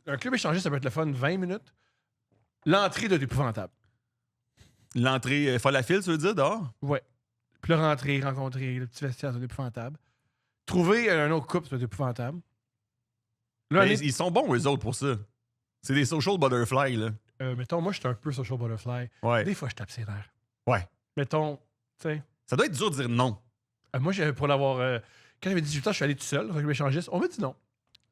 un club échangé, ça peut être le fun 20 minutes. L'entrée doit être épouvantable. L'entrée, faire la file, tu veux dire, dehors? Ouais. Puis le rencontrer, le petit vestiaire, ça doit être épouvantable. Trouver un autre couple, ça doit être épouvantable. Là, ils sont bons, eux autres, pour ça. C'est des social butterflies, là. Mettons, moi, je suis un peu social butterfly. Ouais. Des fois, je tape ses nerfs. Ouais. Mettons, tu sais. Ça doit être dur de dire non. Moi, pour l'avoir. Quand j'avais 18 ans, je suis allé tout seul dans un club échangiste. On m'a dit non.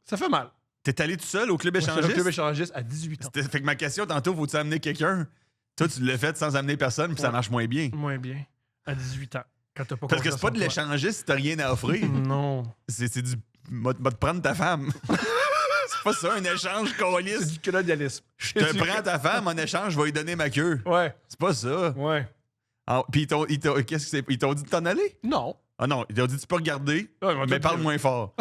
Ça fait mal. T'es allé tout seul au club échangiste? Moi, je suis allé au club échangiste à 18 ans. Fait que ma question, tantôt, faut-tu amener quelqu'un? Toi, tu l'as fait sans amener personne, puis ça marche moins bien. Moins bien. À 18 ans. Quand t'as pas Parce que c'est pas de l'échangiste si t'as rien à offrir. Non. C'est du. Va te prendre ta femme. C'est pas ça, un échange colis. C'est du colonialisme. Je te prends ta femme, en échange, je vais lui donner ma queue. Ouais. C'est pas ça. Ouais. Puis qu'est-ce que c'est? Ils t'ont dit de t'en aller? Non. Ah non, ils t'ont dit tu peux regarder, mais parle moins fort.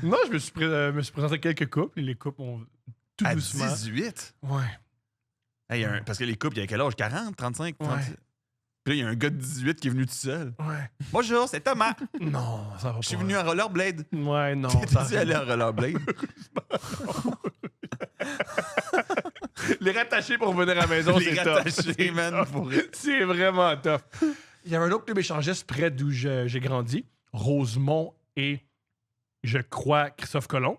Non, je me suis présenté à quelques couples et les couples ont tout à doucement. 18? Ouais. Hey, parce que les couples, il y a quel âge? 40, 35, 36? Ouais. Puis là, il y a un gars de 18 qui est venu tout seul. Ouais. Bonjour, c'est Thomas. Non, ça va pas. Je suis venu en rollerblade. Ouais, non. T'es-tu allé en rollerblade? Les rattacher pour venir à la maison, c'est tough. rattacher, man. C'est vraiment tough. Il y avait un autre club échangiste près d'où j'ai grandi, Rosemont et, je crois, Christophe Colomb.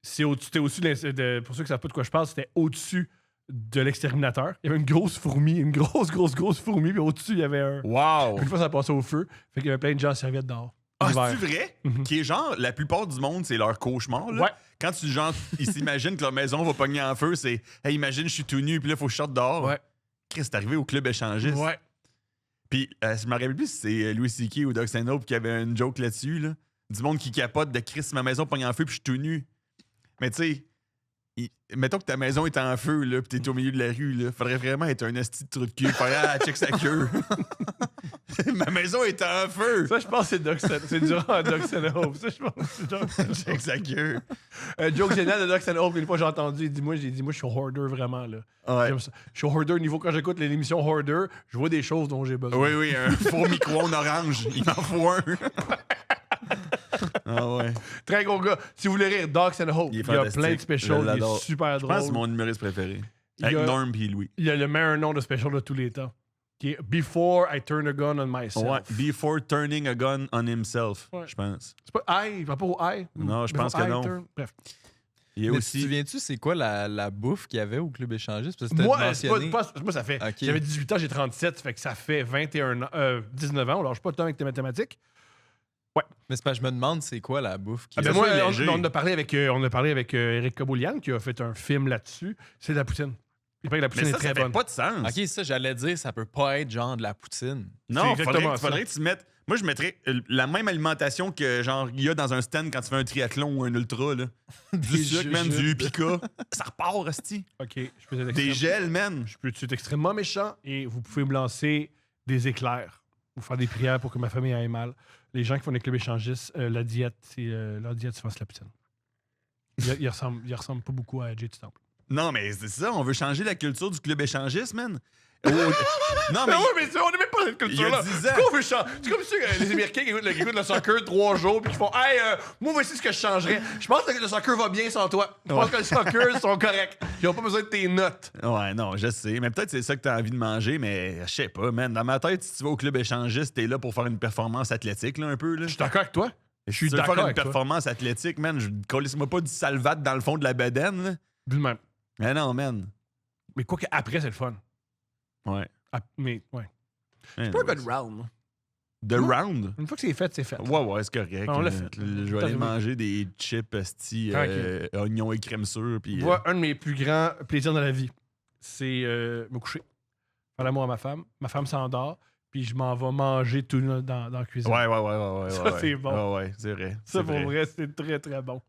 C'était au-dessus, pour ceux qui ne savent pas de quoi je parle, c'était au-dessus de l'exterminateur. Il y avait une grosse fourmi, une grosse fourmi, puis au-dessus, il y avait un... Wow! Une fois, ça passait au feu. Fait qu'il y avait plein de gens à serviettes dehors. Ah, c'est vrai? Qui est genre, la plupart du monde, c'est leur cauchemar. Là. Ouais. Quand ils s'imaginent que leur maison va pogner en feu, c'est hey, imagine, je suis tout nu, puis là, il faut que je sorte dehors. Ouais. Chris, c'est arrivé au club échangiste. Ouais. Puis, je me rappelle plus si c'est Louis C.K. ou Doug Stanhope qui avait une joke là-dessus. Là. Du monde qui capote de Chris, ma maison pogne en feu, puis je suis tout nu. Mais tu sais, mettons que ta maison est en feu, là, pis t'es au milieu de la rue, là. Faudrait vraiment être un esti de trou de cul. Faire check sa queue. Ma maison est en feu. Ça, je pense que c'est durant Doug Stanhope. Ça, je pense que c'est Doug Stanhope. Check sa queue. Joke génial de Doug Stanhope, une fois j'ai entendu, il dit moi, je suis hoarder vraiment, là. Ouais. J'aime ça. Je suis hoarder au niveau, quand j'écoute l'émission Hoarder, je vois des choses dont j'ai besoin. Oui, un faux micro-ondes orange. Il m'en faut un. Ah ouais. Très gros gars. Si vous voulez rire, Doug Stanhope, il y a plein de specials, il est super drôle. Je pense que c'est mon humoriste préféré. Avec Norm et Louis. Il y a le meilleur nom de special de tous les temps, qui est Before I Turn a Gun on Myself. Ouais, Before Turning a Gun on Himself, ouais. Je pense. C'est pas I, il va pas au I? Non, je pense que non. Bref. Il y a mais aussi... te souviens-tu, c'est quoi la bouffe qu'il y avait au club échangiste? Parce que Moi, moi, ça fait... Okay. J'avais 18 ans, j'ai 37, fait que ça fait 19 ans. On lâche pas le temps avec tes mathématiques. Ouais. Mais c'est parce que je me demande c'est quoi la bouffe qui... Moi, on a parlé avec Eric Kaboulian qui a fait un film là-dessus. C'est de la poutine. Il paraît que la poutine est très bonne. Ça fait pas de sens. Ok, ça, j'allais dire, ça peut pas être genre de la poutine. Non, exactement faudrait que tu mettes... Moi, je mettrais la même alimentation que genre il y a dans un stand quand tu fais un triathlon ou un ultra. Là. Du sucre, man, du pica. Ça repart, asti. OK. Je peux être des gels, man. Je peux être extrêmement méchant et vous pouvez me lancer des éclairs ou faire des prières pour que ma famille aille mal. Les gens qui font des clubs échangistes, leur diète, c'est faire la poutine. Il ressemble pas beaucoup à Jay du Temple. Non, mais c'est ça, on veut changer la culture du club échangiste, man. Non, mais oui, mais on n'est même pas dans cette culture-là. C'est comme si les Américains qui écoutent le soccer 3 jours puis qui font hey, moi, voici ce que je changerais. Je pense que le soccer va bien sans toi. Je pense que le soccer, ils sont corrects. Ils n'ont pas besoin de tes notes. Ouais, non, je sais. Mais peut-être c'est ça que tu as envie de manger, mais je sais pas, man. Dans ma tête, si tu vas au club échangiste, t'es là pour faire une performance athlétique, là, un peu. Là. Je suis d'accord avec toi. Je suis Si tu veux d'accord faire une avec toi. performance athlétique, man, je collisse-moi pas du salvate dans le fond de la bedaine, là. Vu de même. Mais non, man. Mais quoi qu'après, c'est le fun. Ouais. Mais, ouais. Je Pas un gars de round, moi. The round? Une fois que c'est fait, c'est fait. Ouais, c'est correct. On l'a fait. Je vais aller manger des chips, Tranquille. oignons et crème sûre. Puis, Moi, un de mes plus grands plaisirs dans la vie, c'est me coucher, faire l'amour à ma femme. Ma femme s'endort, puis je m'en vais manger tout le dans la cuisine. Ouais. Ça, c'est bon. Ouais, c'est vrai. Ça, c'est pour vrai, c'est très, très bon.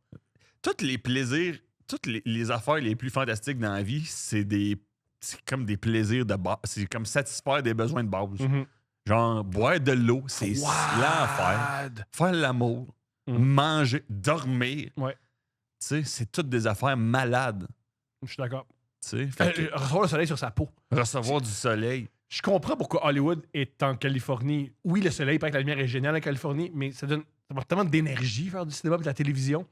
Tous les plaisirs, toutes les affaires les plus fantastiques dans la vie, c'est comme des plaisirs de base. C'est comme satisfaire des besoins de base. Mhm. Genre, boire de l'eau, c'est là à faire. Faire l'amour, manger, dormir. Ouais. Tu sais, c'est toutes des affaires malades. Je suis d'accord. Tu sais, fait que Recevoir le soleil sur sa peau. recevoir du soleil. Je comprends pourquoi Hollywood est en Californie. Oui, le soleil, il paraît que la lumière est géniale en Californie, mais ça apporte tellement d'énergie faire du cinéma et de la télévision.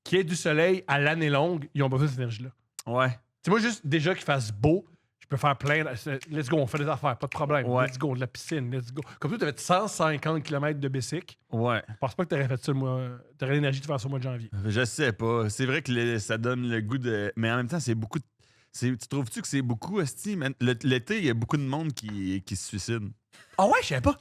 Qu'il y ait du soleil à l'année longue, ils ont besoin de cette énergie-là. Ouais. C'est moi juste déjà qu'il fasse beau, je peux faire plein. Let's go, on fait des affaires, pas de problème. Ouais. Let's go, de la piscine, let's go. Comme toi, tu avais 150 km de bicycle. Ouais. Je pense pas que tu aurais fait ça, moi. Tu aurais l'énergie de faire ça au mois de janvier. Je sais pas. C'est vrai que ça donne le goût de. Mais en même temps, c'est beaucoup. Tu trouves-tu que c'est beaucoup, Asti? L'été, il y a beaucoup de monde qui se suicide. Ah ouais, je savais pas.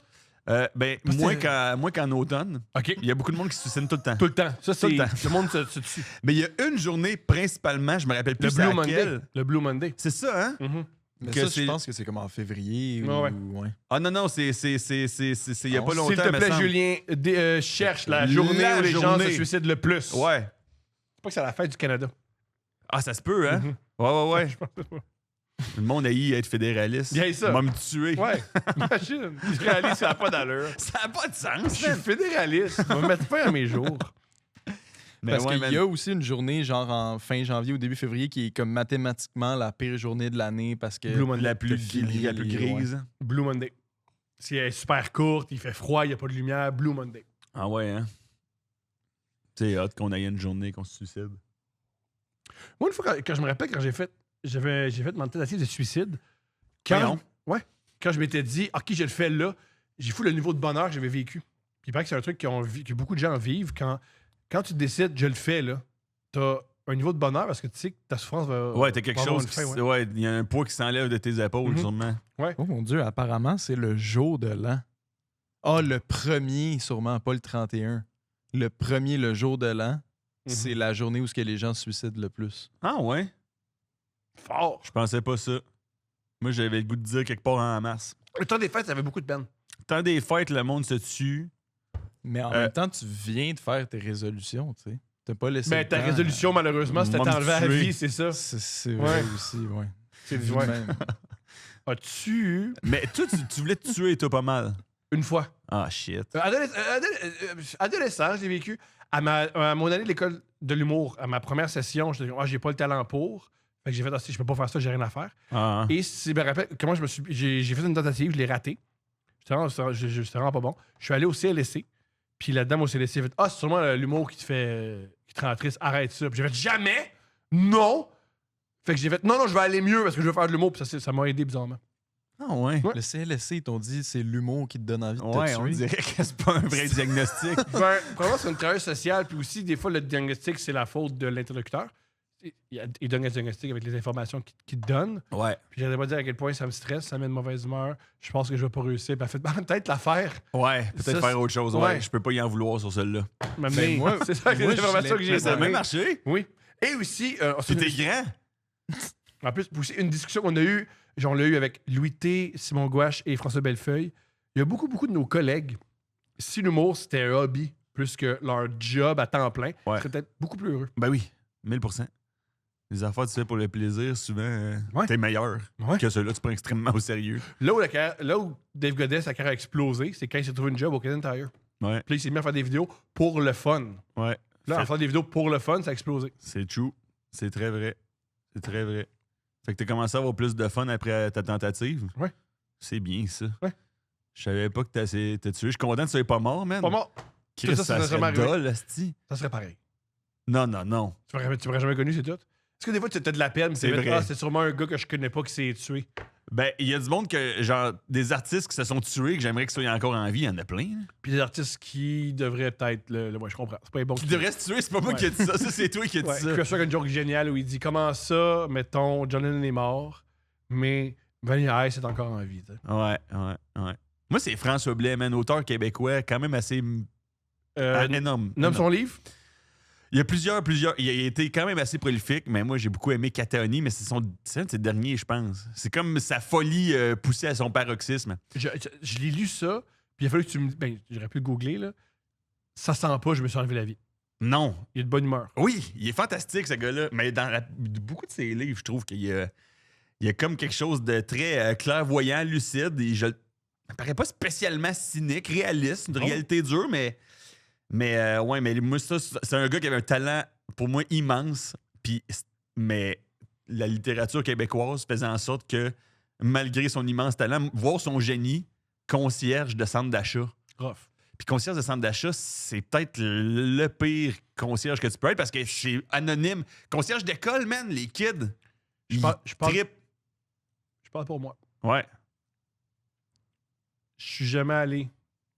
Moins qu'en automne. OK. Il y a beaucoup de monde qui se suicide tout le temps. Tout le temps. Ça, c'est. Tout le temps. Le monde se tue. Mais il y a une journée principalement, je me rappelle plus Le c'est Blue Monday. laquelle. Le Blue Monday. C'est ça, hein? Mhm. Mais que ça, c'est- je pense que c'est comme en février Ouais. ou... Ouais. Ah non, c'est il y a pas longtemps. S'il te me plaît, semble. Julien, cherche la journée où les gens se suicident le plus. Ouais. C'est pas que c'est à la fête du Canada. Ah, ça se peut, hein? Mhm. Ouais. Je pense pas. Le monde haït être fédéraliste. Il haït ça. Il va me tuer. Ouais, imagine. Je réalise ça n'a pas d'allure. Ça n'a pas de Je sens, suis man. fédéraliste. Je vais me mettre fin à mes jours. Mais Parce ouais, qu'il man. y a aussi une journée, genre en fin janvier ou début février, qui est comme mathématiquement la pire journée de l'année parce que... Blue Monday. la plus fini, grise. Blue Monday. Si elle est super courte, il fait froid, il n'y a pas de lumière, Blue Monday. Ah ouais, hein? C'est hot qu'on aille une journée qu'on se suicide. Moi, une fois, quand je me rappelle, quand j'ai fait mon tentative de suicide, Voyons. quand je m'étais dit, OK, je le fais là, j'ai fou le niveau de bonheur que j'avais vécu. Puis il paraît que c'est un truc que beaucoup de gens vivent. Quand tu décides, je le fais là, t'as un niveau de bonheur parce que tu sais que ta souffrance va. Ouais, t'as quelque va avoir chose. une fin, ouais. Ouais, il y a un poids qui s'enlève de tes épaules, Mhm. sûrement. Oh mon Dieu, apparemment, c'est le jour de l'an. Ah, le premier, sûrement, pas le 31. Le premier, le jour de l'an, c'est la journée où ce que les gens se suicident le plus. Ah ouais? Fort. Je pensais pas ça. Moi, j'avais le goût de dire quelque part en masse. Le temps des fêtes, ça avait beaucoup de peine. Tant des fêtes, le monde se tue. Mais en même temps, tu viens de faire tes résolutions, tu sais. T'as pas laissé Mais le ta temps résolution, malheureusement, c'était Moi, me t'enlever à la tuer. vie, c'est ça. C'est Ouais. vrai aussi, ouais. C'est Vu de ouais. même. As-tu Mais toi, tu voulais te tuer, toi, pas mal. une fois? Ah, shit. Adolescent, je l'ai vécu. À mon année de l'école de l'humour, à ma première session, j'étais j'ai pas le talent pour. Fait que j'ai fait, je peux pas faire ça, j'ai rien à faire. Ah, Et si je me rappelle comment j'ai fait une tentative, je l'ai raté. C'était vraiment pas bon. Je suis allé au CLSC, puis la dame au CLSC a fait c'est sûrement l'humour qui te rend triste, arrête ça. Puis j'ai fait jamais, non. Fait que j'ai fait non, je vais aller mieux parce que je veux faire de l'humour, puis ça m'a aidé bizarrement. Ah ouais. Ouais. Le CLSC, ils t'ont dit c'est l'humour qui te donne envie de te Ouais, on tuer. dirait que c'est pas un vrai diagnostic. Ben, probablement, c'est une travailleuse sociale, puis aussi, des fois, le diagnostic, c'est la faute de l'interlocuteur. Il donne un diagnostic avec les informations qu'il te donne. Ouais. Puis j'allais pas dire à quel point ça me stresse, ça me met de mauvaise humeur. Je pense que je vais pas réussir. Puis elle fait peut-être l'affaire. Ouais, peut-être Ça, faire autre chose. Ouais. ouais. Je peux pas y en vouloir sur celle-là. M'amener. moi- c'est ça, les moi, je informations que j'ai. Ça a données. même marché. Oui. Et aussi, C'était grand. en plus, aussi, une discussion qu'on a eue, on l'a eu avec Louis T, Simon Gouache et François Bellefeuille. Il y a beaucoup de nos collègues, si l'humour c'était un hobby plus que leur job à temps plein, ils Ouais. seraient peut-être beaucoup plus heureux. Ben oui, 1000%. Les affaires que tu fais pour le plaisir, souvent, Ouais. t'es meilleur Ouais. que ceux-là, tu prends extrêmement au sérieux. Là où Dave Godet, sa carrière a explosé, c'est quand il s'est trouvé une job au Canadian Tire. Ouais, Puis là, il s'est mis à faire des vidéos pour le fun. ouais. Là, à Fait- faire des vidéos pour le fun, ça a explosé. C'est true. C'est très vrai. C'est très vrai. Fait que t'as commencé à avoir plus de fun après ta tentative. Ouais. C'est bien, ça. Ouais. Je savais pas que t'as tué. Je suis content que tu sois pas mort, man. Pas mort. Chris, Ça, ça ça serait serait arrivé. dole, asti. Ça serait pareil. Non. Tu m'aurais jamais connu, c'est tout. Est-ce que des fois, tu as de la peine, C'est tu vrai. c'est sûrement un gars que je connais pas qui s'est tué. Ben, il y a du monde que, genre, des artistes qui se sont tués, que j'aimerais qu'ils soient encore en vie, il y en a plein. Hein. Puis des artistes qui devraient peut-être. Ouais, je comprends. C'est pas les bons Qui devraient se tuer, c'est pas moi qui ai dit ça, c'est toi qui as dit ça. Je suis une joke géniale où il dit comment ça, mettons, John Lennon est mort, mais Vanilla Ice est encore en vie. T'sais. Ouais. Moi, c'est François Blais, man, auteur québécois, quand même assez énorme. Nomme son livre? Il y a plusieurs. Il a été quand même assez prolifique, mais moi, j'ai beaucoup aimé Catoni, mais c'est un de ses derniers, je pense. C'est comme sa folie poussée à son paroxysme. Je l'ai lu ça, puis il a fallu que tu me... Ben, j'aurais pu le googler, là. Ça sent pas, je me suis enlevé la vie. Non. Il est de bonne humeur. Oui, il est fantastique, ce gars-là. Mais dans beaucoup de ses livres, je trouve qu'il y a comme quelque chose de très clairvoyant, lucide. Et il paraît pas spécialement cynique, réaliste, une réalité dure, mais moi, ça, c'est un gars qui avait un talent, pour moi, immense. Mais la littérature québécoise faisait en sorte que, malgré son immense talent, voir son génie, concierge de centre d'achat. Rough. Puis concierge de centre d'achat, c'est peut-être le pire concierge que tu peux être parce que c'est anonyme. Concierge d'école, man, les kids. Je parle pour moi. Ouais. Je suis jamais allé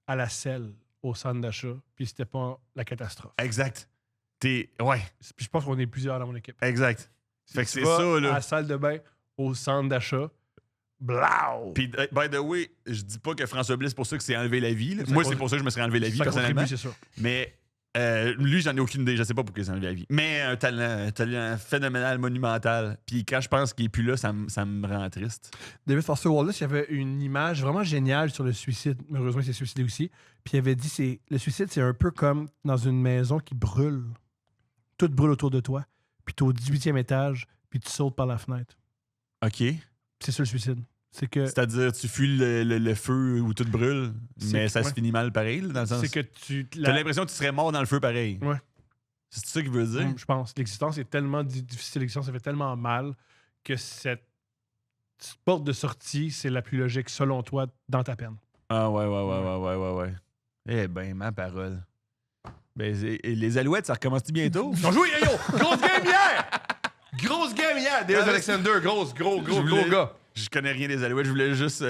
à la selle au centre d'achat, puis c'était pas la catastrophe. Exact. Ouais. Puis je pense qu'on est plusieurs dans mon équipe. Exact. Si fait que tu c'est vas ça, là. à la salle de bain, au centre d'achat, blau! Puis, by the way, je dis pas que François Blais, c'est pour ça que c'est enlevé la vie. Là. Moi, c'est pour ça que je me serais enlevé la vie, personnellement. C'est sûr. Mais lui, j'en ai aucune idée. Je sais pas pourquoi il s'est enlevé la vie. Mais un talent phénoménal, monumental. Puis quand je pense qu'il est plus là, ça me rend triste. David Foster Wallace, il y avait une image vraiment géniale sur le suicide. Malheureusement, il s'est suicidé aussi. Puis il avait dit, le suicide, c'est un peu comme dans une maison qui brûle. Tout brûle autour de toi. Puis tu es au 18e étage, puis tu sautes par la fenêtre. OK. C'est ça le suicide. C'est-à-dire, tu fuis le feu où tout brûle, mais ça se finit mal pareil, là, dans le sens. C'est que t'as l'impression que tu serais mort dans le feu pareil. Ouais. C'est ça qu'il veut dire? Je pense. L'existence est tellement difficile, l'existence, ça fait tellement mal que cette porte de sortie, c'est la plus logique, selon toi, dans ta peine. Ah ouais. Eh ben, ma parole. Ben, les Alouettes, ça recommence-tu bientôt? Ils ont joué, yo! Grosse game hier! Grosse game hier! David Alexander, gros gars. Je connais rien des Alouettes. Je voulais juste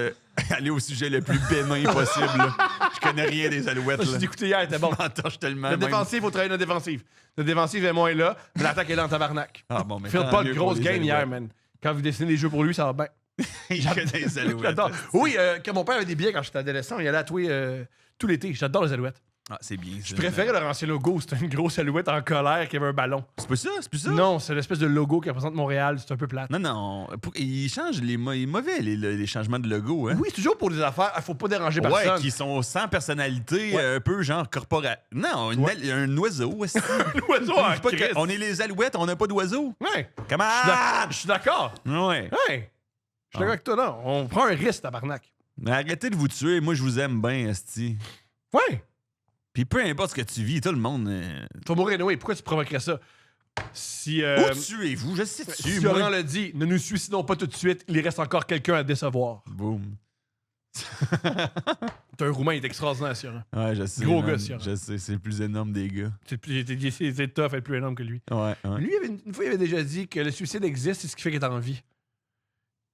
aller au sujet le plus bénin possible. Là. Je connais rien des Alouettes. J'ai écouté hier, c'était bon. Je m'entorche tellement. Le défensif, il faut travailler notre défensive. Notre défensive est moins là, mais l'attaque est dans le tabarnak. Ah bon, mais Phil Paul, grosse game hier, man. Quand vous dessinez des jeux pour lui, ça va bien. J'adore les Alouettes. J'adore. Oui, quand mon père avait des billets quand j'étais adolescent, il allait à tout l'été. J'adore les Alouettes. Ah, c'est bien. Je préférais leur ancien logo. C'était une grosse alouette en colère qui avait un ballon. C'est plus ça? Non, c'est l'espèce de logo qui représente Montréal. C'est un peu plate. Non. Ils changent les mauvais, les changements de logo. Hein? Oui, c'est toujours pour des affaires. Il faut pas déranger personne. Ouais, qui sont sans personnalité, un peu genre corporate. Non, un oiseau. Aussi. Un oiseau en crise. On est les Alouettes, on n'a pas d'oiseau. Ouais. Comment? Je suis d'accord. Ouais. Je suis d'accord avec toi, non. On prend un risque, tabarnak. Mais arrêtez de vous tuer. Moi, je vous aime bien, esti. Ouais. Puis peu importe ce que tu vis, tout le monde... Tu vas mourir, oui. Pourquoi tu provoquerais ça? Si, Où tuez-vous? Je sais si Laurent le dit, ne nous suicidons pas tout de suite, il reste encore quelqu'un à décevoir. Boum. T'es un Roumain, il est extraordinaire, Sioran. Ouais, je sais. Gros gars, Sioran. Je sais, c'est le plus énorme des gars. C'est tough être plus énorme que lui. Ouais. Lui, une fois, il avait déjà dit que le suicide existe, c'est ce qui fait qu'il est en vie.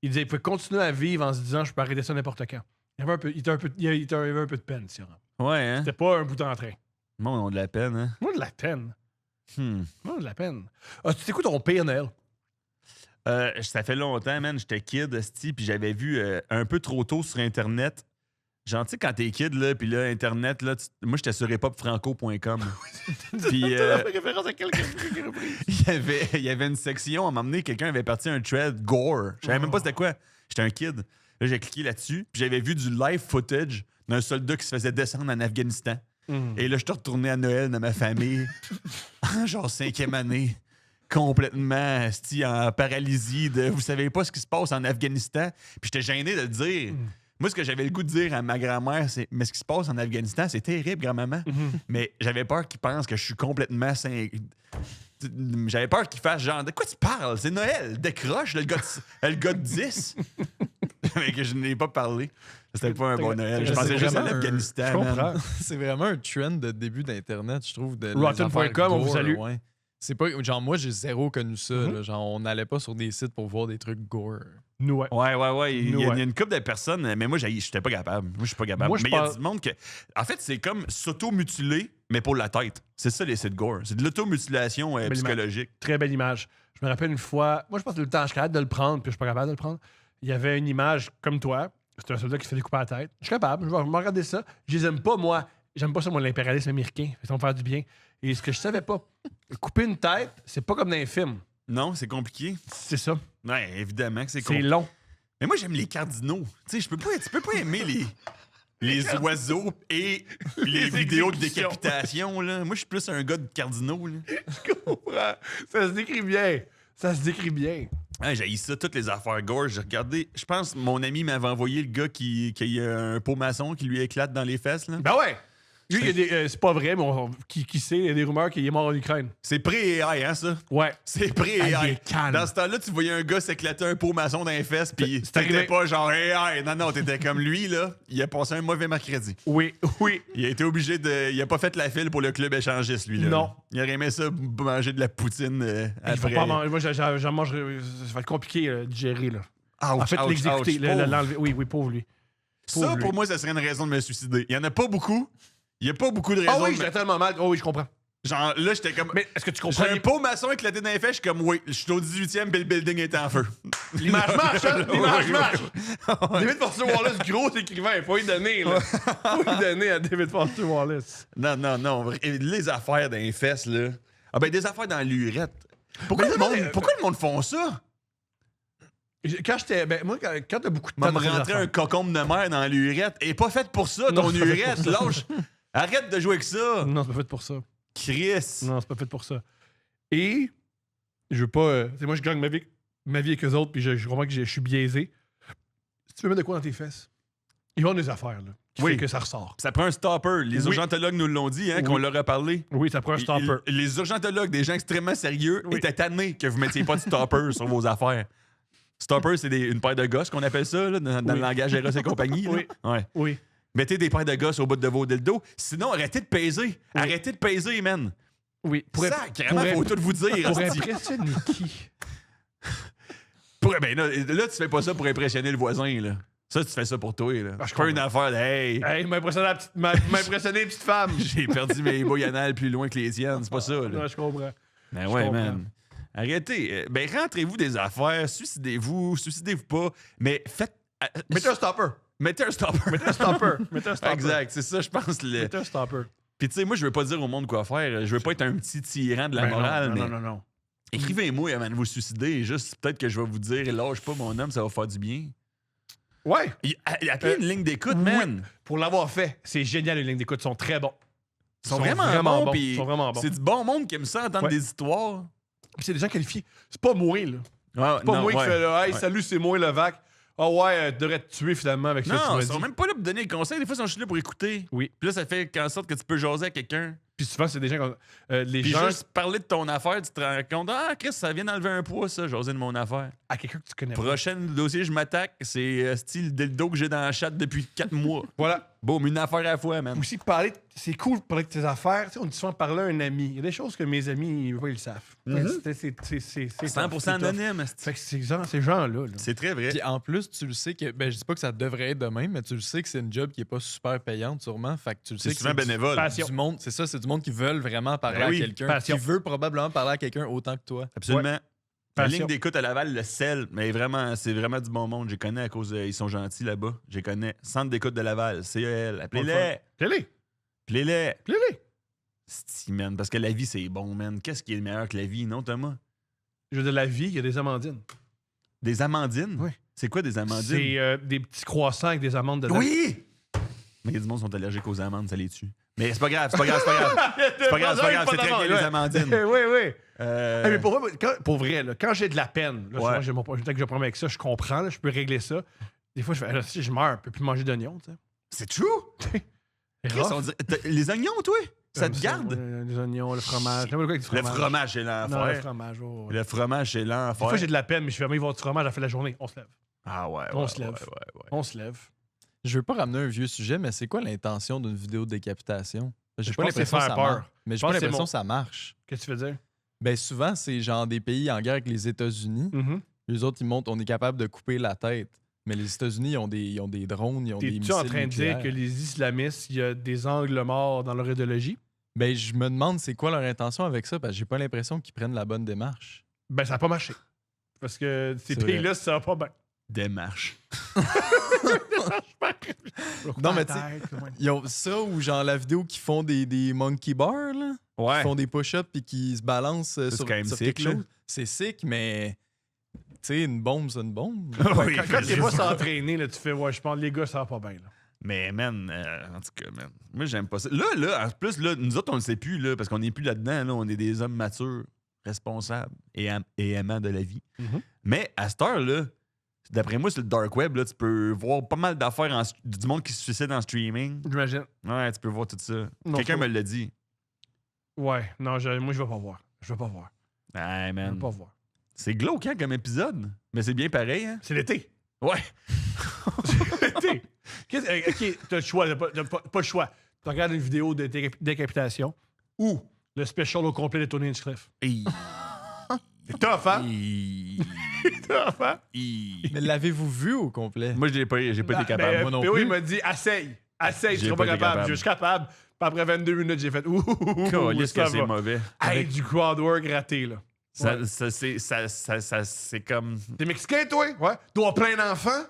Il disait qu'il pouvait continuer à vivre en se disant, je peux arrêter ça n'importe quand. Il avait un peu de peine, Sioran. Ouais, hein? C'était pas un bout en train. Moi, on a de la peine, hein? Moi, de la peine. Moi, de la peine. Ah, tu sais quoi ton pire, Noël? Ça fait longtemps, man. J'étais kid, esti, puis j'avais vu un peu trop tôt sur Internet. Genre, tu sais, quand t'es kid, là, puis là, Internet, là, moi, j'étais sur hiphopfranco.com. Puis, référence à quelqu'un. il y avait une section, à un moment donné, quelqu'un avait parti un thread gore. Je savais même pas c'était quoi. J'étais un kid. Là, j'ai cliqué là-dessus, puis j'avais vu du live footage d'un soldat qui se faisait descendre en Afghanistan. Et là, je suis retourné à Noël dans ma famille, en genre 5e année, complètement en paralysie de vous savez pas ce qui se passe en Afghanistan. Puis j'étais gêné de le dire. Moi, ce que j'avais le goût de dire à ma grand-mère, c'est mais ce qui se passe en Afghanistan, c'est terrible, grand-maman. Mais j'avais peur qu'il pense que je suis complètement J'avais peur qu'il fasse genre de quoi tu parles? C'est Noël, décroche, le gars de 10. Mais que je n'ai pas parlé. C'était pas un bon Noël. Je pensais juste à l'Afghanistan. C'est vraiment un trend de début d'Internet, je trouve. Rotten.com, on vous salue. Ouais. C'est pas. Genre, moi, j'ai zéro connu ça. Là. Genre, on n'allait pas sur des sites pour voir des trucs gore. Nous, ouais. Ouais. Il y a une couple de personnes, mais moi, j'étais pas capable. Moi, je suis pas capable. Moi, mais il y a du monde que. En fait, c'est comme s'auto-mutiler, mais pour la tête. C'est ça, les sites gore. C'est de l'automutilation psychologique. Très belle image. Je me rappelle une fois, moi, je pense que le temps, je suis capable de le prendre, puis je suis pas capable de le prendre. Il y avait une image comme toi. C'était un soldat qui se fait découper la tête. Je suis capable, je vais regarder ça. Je les aime pas, moi. J'aime pas ça, moi, l'impérialisme américain. Ça va me faire du bien. Et ce que je savais pas, couper une tête, c'est pas comme dans les films. Non, c'est compliqué. C'est ça. Ouais, évidemment que c'est C'est compliqué. long. Mais moi, j'aime les cardinaux. Tu sais, tu peux pas aimer les oiseaux et les vidéos de décapitation. Là. Moi, je suis plus un gars de cardinaux. Là. Je comprends. Ça se décrit bien. Ça se décrit bien. Ouais, j'ai ça, toutes les affaires gore. J'ai regardé, je pense, mon ami m'avait envoyé le gars qui a un pot maçon qui lui éclate dans les fesses. Là. Ben ouais! Lui, il y a des, c'est pas vrai, mais qui sait, il y a des rumeurs qu'il est mort en Ukraine. C'est pré-AI, hein, ça? Ouais. C'est Ah, il pré-AI. est calme. Dans ce temps-là, tu voyais un gars s'éclater un pot maçon dans les fesses, puis C'est t'étais arrivé. pas genre AI. Non, t'étais comme lui, là. Il a passé un mauvais mercredi. Oui. Il a été obligé de. Il a pas fait la file pour le club échangiste, lui, là. Non. Il aurait aimé ça manger de la poutine Il faut après. pas manger. Moi, j'en mange. Ça va être compliqué de digérer, là. Ouch, En fait, ouch, l'exécuter, ouch, pauvre. l'enlever. Oui, pauvre lui. Ça, Pauvre pour lui. moi, ça serait une raison de me suicider. Il y en a pas beaucoup. Il y a pas beaucoup de raisons. Ah oui, de me- j'ai tellement mal. Oh oui, je comprends. Genre, là, j'étais comme. Mais est-ce que tu comprends? J'ai un pot maçon éclaté dans les fesses, je suis comme, oui, je suis au 18e, puis le building est en feu. L'image marche, hein? L'image Oui, marche! oui. David Foster Wallace, gros écrivain, faut y donner, là. Faut y donner à David Foster Wallace. Non. Les affaires dans les fesses, là. Ah ben, des affaires dans l'urette. Pourquoi le monde font ça? Quand j'étais. Ben, moi, quand t'as beaucoup de M'a temps. me dans tes rentrer affaires- un cocombe de mer dans l'urette. Elle est pas faite pour ça, Non, ton c'est pas fait urette. pour ça. Lâche. Arrête de jouer avec ça. Non, c'est pas fait pour ça. Chris. Non, c'est pas fait pour ça. Et je veux pas. Tu sais, moi, je gagne ma vie avec eux autres, puis je comprends que je suis biaisé. Si tu veux mettre de quoi dans tes fesses, ils vont des affaires, là, qui Oui. fait que ça ressort. Ça prend un stopper. Les Oui. urgentologues nous l'ont dit, hein, qu'on leur a parlé. Oui, ça prend un stopper. Les urgentologues, des gens extrêmement sérieux, Oui. étaient tannés que vous mettiez pas de stopper sur vos affaires. Stopper, c'est une paire de gosses qu'on appelle ça, là, dans le langage Eros et compagnie. Là. Oui. Ouais. Oui. Mettez des paires de gosses au bout de vos dildos. Sinon, arrêtez de peser. Arrêtez de peser, man. Oui. Sacrément, faut tout vous dire. Pour hostie. impressionner qui? Ben là, tu fais pas ça pour impressionner le voisin, là. Ça, tu fais ça pour toi, là. Ah, je Je fais une comprends. affaire de hey, Hey, m'a impressionné les petites femmes. j'ai perdu mes boyanales plus loin que les tiennes. C'est pas ça, là. Non, je comprends. Ben je ouais, comprends. man. Arrêtez. Ben, rentrez-vous des affaires, suicidez-vous pas, mais faites. Mettez un stopper. Mettez un stopper. Mettez un stopper. Mettez un stopper. Exact, c'est ça, je pense. Mettez un stopper. Puis, tu sais, moi, je veux pas dire au monde quoi faire. Je veux pas être un petit tyran de la Ben morale, mais non. écrivez-moi avant de vous suicider. Juste, peut-être que je vais vous dire, lâche pas mon homme, ça va faire du bien. Ouais. Appelez une ligne d'écoute, oui. man. Pour l'avoir fait, c'est génial, les lignes d'écoute. Ils sont très bons. Ils sont vraiment bons. puis Ils sont vraiment bons. C'est du bon monde qui aime ça, entendre Ouais. des histoires. Puis c'est des gens qualifiés. C'est pas moi, là. Ouais, C'est pas moi qui fais là, hey, Ouais. salut, c'est moi, Levac. Ah ouais, tu devrais te tuer finalement avec ça que tu Non, m'as ils sont dit. même pas là pour donner des conseils. Des fois, ils sont juste là pour écouter. Oui. Puis là, ça fait en sorte que tu peux jaser à quelqu'un. Puis souvent, c'est des gens. Les Puis gens. juste parler de ton affaire, tu te rends compte, ah, Chris, ça vient d'enlever un poids, ça, jaser de mon affaire. À quelqu'un que tu connais pas. Prochain dossier, je m'attaque, c'est style dildo que j'ai dans la chatte depuis 4 mois. Voilà. Boum, une affaire à la fois, man. Aussi, parler, c'est cool de parler de tes affaires. Tu sais, on dit souvent parler à un ami. Il y a des choses que mes amis, ils le savent. C'est 100% anonyme. esti. Fait que ces gens-là. Là. C'est très vrai. Puis en plus, tu le sais que. Ben, je dis pas que ça devrait être de même, mais tu le sais que c'est une job qui est pas super payante, sûrement. Fait que tu le sais C'est que souvent bénévole. Passion. du monde. C'est ça, c'est du monde qui veulent vraiment parler Ben oui, à quelqu'un. passion. Qui veut probablement parler à quelqu'un autant que toi. Absolument. La Passion. ligne d'écoute à Laval, le sel, mais vraiment, c'est vraiment du bon monde. Je les connais à cause ils sont gentils là-bas. Je les connais. Centre d'écoute de Laval, CEL. Appelez-les. Play-les. Appelez-les. Play-les. Sti, man. Parce que la vie, c'est bon, man. Qu'est-ce qui est meilleur que la vie, non, Thomas? Je veux de la vie, il y a des amandines. Des amandines? Oui. C'est quoi des amandines? C'est des petits croissants avec des amandes dedans. Oui! Mais il y a du monde qui sont allergiques aux amandes, ça les tue. Mais c'est pas grave, c'est pas grave, c'est pas grave. C'est pas grave, c'est pas grave, c'est très bien les amandines. Oui, oui. Euh, Mais pour vrai, là, quand j'ai de la peine, là, Ouais. souvent, j'ai mon peut-être que je prends avec ça, je comprends, là, je peux régler ça. Des fois, je fais, là, si je meurs, je peux plus manger d'oignons, tu sais. C'est true? C'est Chris, rough. on dirait- Les oignons, toi? Ça te garde? Les oignons, le fromage. N'importe quoi avec du Le fromage. fromage, c'est Non, le l'enfer. fromage. Oh, ouais. Le fromage, c'est Des l'enfer. fois, j'ai de la peine, mais je fais, il va y avoir du fromage à la fin de la journée. On se lève. Ah ouais, On ouais, se lève. ouais. On se lève. Je veux pas ramener un vieux sujet, mais c'est quoi l'intention d'une vidéo de décapitation? J'ai Je pas pense que c'est l'impression que faire ça peur. marche. Mais Je j'ai pas pense que c'est l'impression mon- que ça marche. Qu'est-ce que tu veux dire? Ben souvent, c'est genre des pays en guerre avec les États-Unis. Les autres, ils montrent, on est capable de couper la tête. Mais les États-Unis, ils ont des drones, ils ont des missiles T'es-tu en train de nucléaires. dire que les islamistes, il y a des angles morts dans leur idéologie? Ben, je me demande c'est quoi leur intention avec ça, parce que j'ai pas l'impression qu'ils prennent la bonne démarche. Ben, ça n'a pas marché. Parce que ces C'est pays-là, ça va pas bien. Démarche. Non, mais tu sais, ils ont ça ou genre la vidéo qui font des monkey bars, là, Ouais. qui font des push-ups puis qui se balancent c'est sur, quand même sur sick, quelque là. chose. C'est sick, mais tu sais, une bombe, c'est une bombe. Oui, Quand t'es pas c'est ça. s'entraîner, là, tu fais, ouais, je pense les gars, ça va pas bien. Là. Mais man, en tout cas, man, moi j'aime pas ça. Là, en plus, là, nous autres, on le sait plus, là, parce qu'on n'est plus là-dedans, là, on est des hommes matures, responsables et aimants de la vie. Mais à cette heure-là, d'après moi, sur le dark web, là, tu peux voir pas mal d'affaires du monde qui se suicide en streaming. J'imagine. Ouais, tu peux voir tout ça. Non, Quelqu'un pas- me l'a dit. Ouais, non, moi, je vais pas voir. Je vais pas voir. Hey, Je man. vais pas voir. C'est glauque, hein, comme épisode. Mais c'est bien pareil, hein? C'est l'été. Ouais. C'est l'été. OK, t'as le choix. T'as pas le choix. Tu regardes une vidéo de décapitation ou le special au complet de Tony Hinchcliffe. Hey. C'est tough, hein? Hey. C'est tough, hein? Hey. Mais l'avez-vous vu au complet? Moi, j'ai pas été capable. Ben, moi non PO, plus. il m'a dit, essaye, tu J'ai seras pas pas été capable. capable. Je suis capable. Puis après 22 minutes, j'ai fait ouh, Calisse que ça c'est va. mauvais. Hey, du crowd work raté, là. Ça, c'est comme. T'es mexicain, toi? Ouais. Toi, plein d'enfants?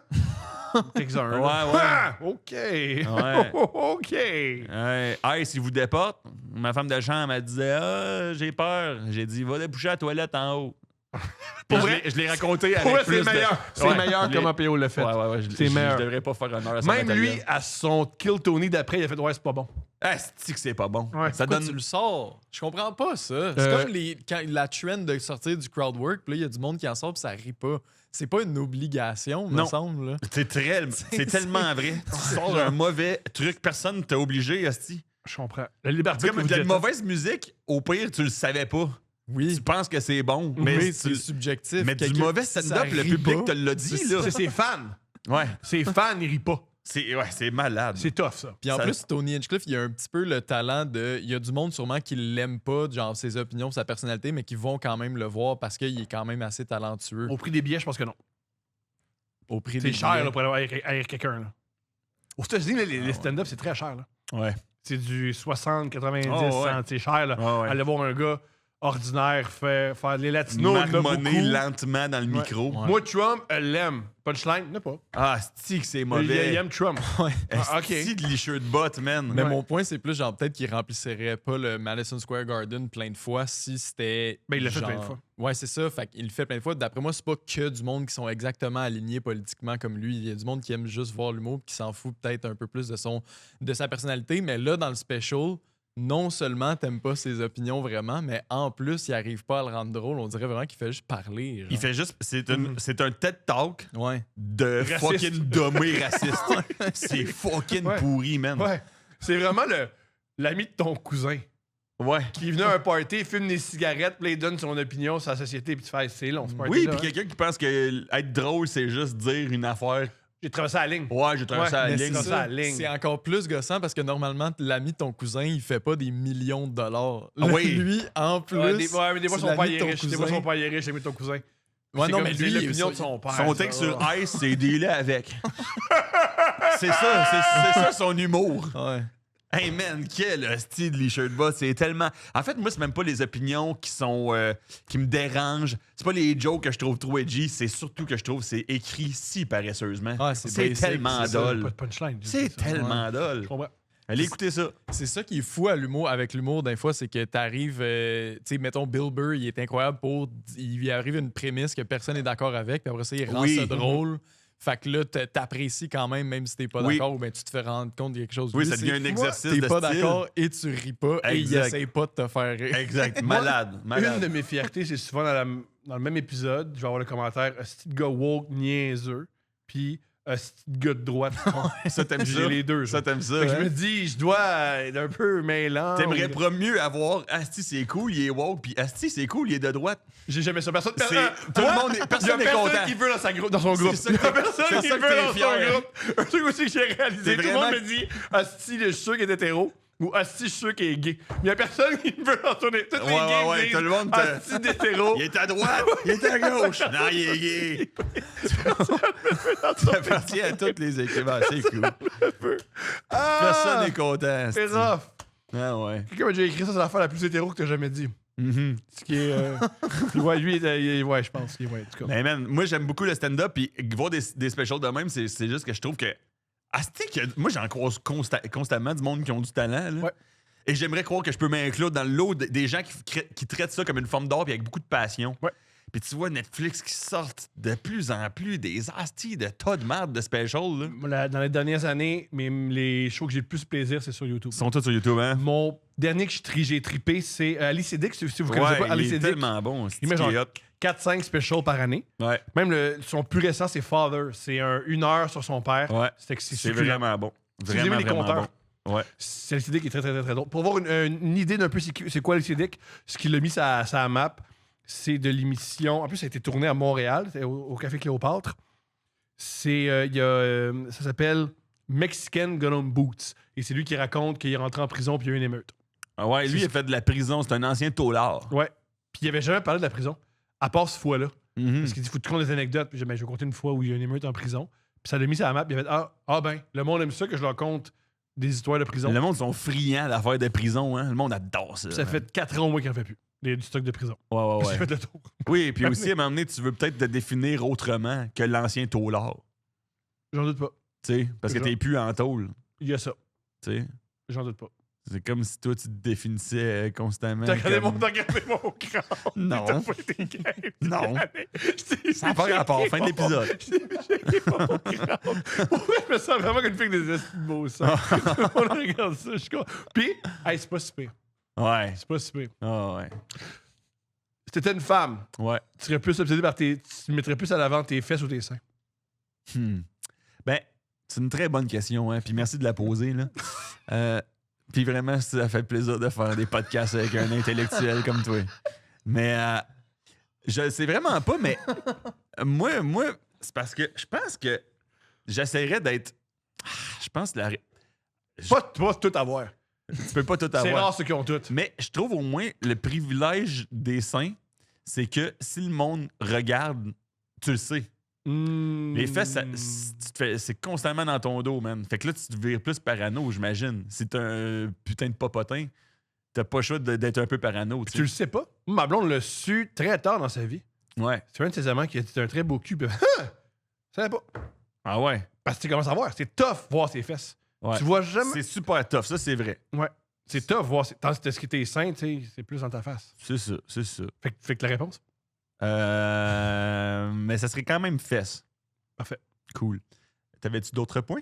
Quelques-uns. là. Ouais, ouais. Ah, OK. Ouais. OK. Hey, si vous déporte, ma femme de chambre, elle disait ah, j'ai peur. J'ai dit, va déboucher à la toilette en haut. Puis vrai? je l'ai raconté avec Ouais, plus c'est meilleur. de... C'est Ouais, meilleur je l'ai- comment PO l'a fait. Ouais, C'est meilleur. Je devrais pas faire honneur à son Même lui, matériel. à son Kill Tony d'après, il a fait ouais, c'est pas bon. Ah, c'est que c'est pas bon. Ouais. Ça Pourquoi donne. tu le sors? Je comprends pas ça. C'est comme quand la trend de sortir du crowd work, puis là, il y a du monde qui en sort, puis ça rit pas. C'est pas une obligation, me Non. semble. Là. C'est tellement vrai. Tu sors un mauvais truc, personne t'a obligé, Asti. Je comprends. La liberté. C'est comme de la mauvaise musique, au pire, tu le savais pas. Oui. Tu penses que c'est bon, Mais mais, c'est subjectif. mais du Quelqu'un- mauvais ça stand-up, le rit public pas. te l'a dit, là. C'est ses fans. Ouais. Ses fans, ils rient pas. C'est malade. C'est tough, ça. Puis en Ça- plus, Tony Hinchcliffe, il y a un petit peu le talent de. Il y a du monde sûrement qui l'aime pas, genre ses opinions, sa personnalité, mais qui vont quand même le voir parce qu'il est quand même assez talentueux. Au prix des billets, je pense que non. Au prix C'est des cher billets. là, pour aller haïr quelqu'un. Là. Aux États-Unis, là, les stand-up, c'est très cher. Là. Ouais. C'est du 60, 90, Oh, ouais. 100. C'est cher. Là. Ouais, ouais. Aller voir un gars ordinaire faire les latinos. il y en a Marmonner beaucoup. lentement dans le micro. Ouais. Moi, Trump, elle l'aime. Punchline, il n'y en a pas. Ah, c'est que c'est Il mauvais. aime Trump. Ah, OK. C'est de licheux de bottes, man. Mais Ouais. mon point, c'est plus genre peut-être qu'il remplirait pas le Madison Square Garden plein de fois si c'était. Ben, il l'a fait genre- plein de fois. Ouais, c'est ça. Fait qu'il le fait plein de fois. D'après moi, c'est pas que du monde qui sont exactement alignés politiquement comme lui. Il y a du monde qui aime juste voir l'humour et qui s'en fout peut-être un peu plus de sa personnalité. Mais là, dans le special, non seulement t'aimes pas ses opinions vraiment, mais en plus, il arrive pas à le rendre drôle. On dirait vraiment qu'il fait juste parler. genre. Il fait juste. C'est un TED Talk Ouais. de Raciste. fucking dommé raciste. C'est fucking Ouais. pourri, man. Ouais. C'est vraiment l'ami de ton cousin Ouais. qui venait à un party, il fume des cigarettes, puis là, il donne son opinion sur la société, puis tu fais c'est long, ce party. Oui, puis quelqu'un qui pense que être drôle, c'est juste dire une affaire. J'ai traversé la ligne. Ouais, j'ai traversé Ouais, la Mais ligne. c'est c'est ça, ça, la ligne. c'est encore plus gossant parce que normalement, l'ami de ton cousin, il fait pas des millions de dollars. Ah Là, oui. Lui, en plus. Ouais, mais des fois, c'est son père l'ami est de ton riche. Des fois, cousin. son père est riche, l'ami de ton cousin. Ouais, C'est non, comme mais c'est lui, l'opinion de ça- son père. Son ça, texte là. sur Ice, c'est dealé avec. C'est ça son humour. Ouais. Hey man, quel style de licheux de bas, c'est tellement. En fait, moi, c'est même pas les opinions qui sont qui me dérangent. C'est pas les jokes que je trouve trop edgy, c'est surtout que je trouve c'est écrit si paresseusement. Ouais, c'est c'est basic, tellement c'est ça. dol. Pas de punchline. C'est ça. tellement dol. Je comprends. Allez écouter ça. C'est ça qui est fou à l'humour, avec l'humour, des fois, c'est que t'arrives, tu sais, mettons, Bill Burr, il est incroyable il lui arrive une prémisse que personne n'est d'accord avec, puis après ça, il rend Oui. ça drôle. Fait que là, t'apprécies quand même si t'es pas Oui. d'accord, ou ben tu te fais rendre compte de quelque chose. Oui, Lui, ça devient c'est- un exercice T'es de pas style. d'accord et tu ris pas, et il Exact. essaye pas de te faire rire. Exact. Malade. Une Malade. de mes fiertés, c'est souvent dans le même épisode, je vais avoir le commentaire un petit gars woke niaiseux, puis un petit gars de droite. Ça, t'aimes ça? J'ai les deux. Ça, t'aimes ça? Fait que hein? je me dis, je dois être un peu mêlant. T'aimerais pas mieux avoir Asti, c'est cool, il est woke, puis Asti, c'est cool, il est de droite. J'ai jamais ça. Personne, Tout le monde est, personne il y a est personne content. qui veut dans son groupe. ça Il y a que- personne c'est qui ça veut que t'es dans fier. son groupe. Un truc aussi que j'ai réalisé. C'est Tout le vraiment- monde me dit, Asti, je suis sûr qu'il est hétéro. Ou Asti, je suis sûr qu'il est gay. Il y a personne qui veut retourner. Tous les gays disent tout le monde. Asti d'hétéro. Il est à droite, il est à gauche. Non, il est gay. Ça appartient à toutes les équipes. Ah, c'est cool. Personne n'est content. C'est rough. Ah ouais. Quelqu'un m'a déjà écrit ça, c'est l'affaire la plus hétéro que t'as jamais dit. Ce qui est. Puis ouais, lui, ouais, je pense qu'il ouais, en tout cas. Mais man, moi j'aime beaucoup le stand-up, puis voir des specials de même, c'est juste que je trouve que. Moi j'en croise constamment du monde qui ont du talent. Là. Ouais. Et j'aimerais croire que je peux m'inclure dans le lot des gens qui traitent ça comme une forme d'art, puis avec beaucoup de passion. Ouais. Puis tu vois Netflix qui sortent de plus en plus des astis de tas de merde de specials. Là. Dans les dernières années, les shows que j'ai le plus plaisir, c'est sur YouTube. Ils sont tous sur YouTube, hein? Mon dernier que j'ai trippé, c'est Ali Siddiq. Si vous connaissez pas Ali il est Siddiq, tellement bon. il met genre 4-5 specials par année. Ouais. Même son plus récent, c'est Father. C'est 1 heure sur son père. Ouais. C'est vraiment bon. Si vous aimez les compteurs, bon. Ouais. c'est Ali Siddiq qui est très, très, très, très drôle. Pour avoir une idée d'un peu c'est quoi Ali Siddiq, ce qu'il a mis sa map, c'est de l'émission. En plus, ça a été tourné à Montréal, au Café Cléopâtre. Ça s'appelle Mexican Gun Boots. Et c'est lui qui raconte qu'il est rentré en prison puis il y a eu une émeute. Ah ouais, lui, il a fait de la prison. C'est un ancien taulard. Ouais. Puis il avait jamais parlé de la prison, à part cette fois-là. Mm-hmm. Parce qu'il dit, faut te compter des anecdotes. Puis je vais compter une fois où il y a une émeute en prison. Puis ça l'a mis sur la map. Puis il avait dit, ben, le monde aime ça que je leur compte des histoires de prison. Le monde sont friands d'affaires de prison. Hein? Le monde adore ça. Puis ça fait 4 ans au moins qu'il en fait plus. Du stock de prison. Ouais. J'ai fait le tour. Oui, puis aussi, à un moment donné, tu veux peut-être te définir autrement que l'ancien taulard. J'en doute pas. Tu sais, parce que t'es plus en tôle. Il y a ça. Tu sais. J'en doute pas. C'est comme si toi, tu te définissais constamment. T'as regardé mon crâne. Non. T'as pas été game. Non. Ça n'a pas rapport. Fin de l'épisode. Pourquoi je me sens vraiment comme une fille des beaux sang? On regarde ça. Je suis con. Puis, c'est pas si pire. Ouais. C'est pas si pire. Ah ouais. Si t'étais une femme, Ouais. tu serais plus obsédé par tu mettrais plus à l'avant tes fesses ou tes seins? Ben, c'est une très bonne question, hein. Puis merci de la poser, là. Puis vraiment, ça fait plaisir de faire des podcasts avec un intellectuel comme toi. Mais je sais vraiment pas, mais moi, c'est parce que je pense que j'essaierais d'être. Je pense la. Pas tout avoir. Tu peux pas tout avoir. C'est rare ceux qui ont tout. Mais je trouve au moins le privilège des seins, c'est que si le monde regarde, tu le sais. Les fesses, c'est constamment dans ton dos, man. Fait que là, tu te vires plus parano, j'imagine. Si t'es un putain de popotin, t'as pas le choix d'être un peu parano. Tu le sais pas. Ma blonde l'a su très tard dans sa vie. Ouais. C'est un de ses amants qui a un très beau cul. Ça savais pas. Ah ouais? Parce que tu commences à voir. C'est tough voir ses fesses. Ouais. Tu vois jamais. C'est super tough, ça, c'est vrai. Ouais. C'est tough voir. Tant que t'es sain, tu sais, c'est plus dans ta face. C'est ça, c'est ça. Fait que la réponse? Mais ça serait quand même fesses. Parfait. Cool. T'avais-tu d'autres points?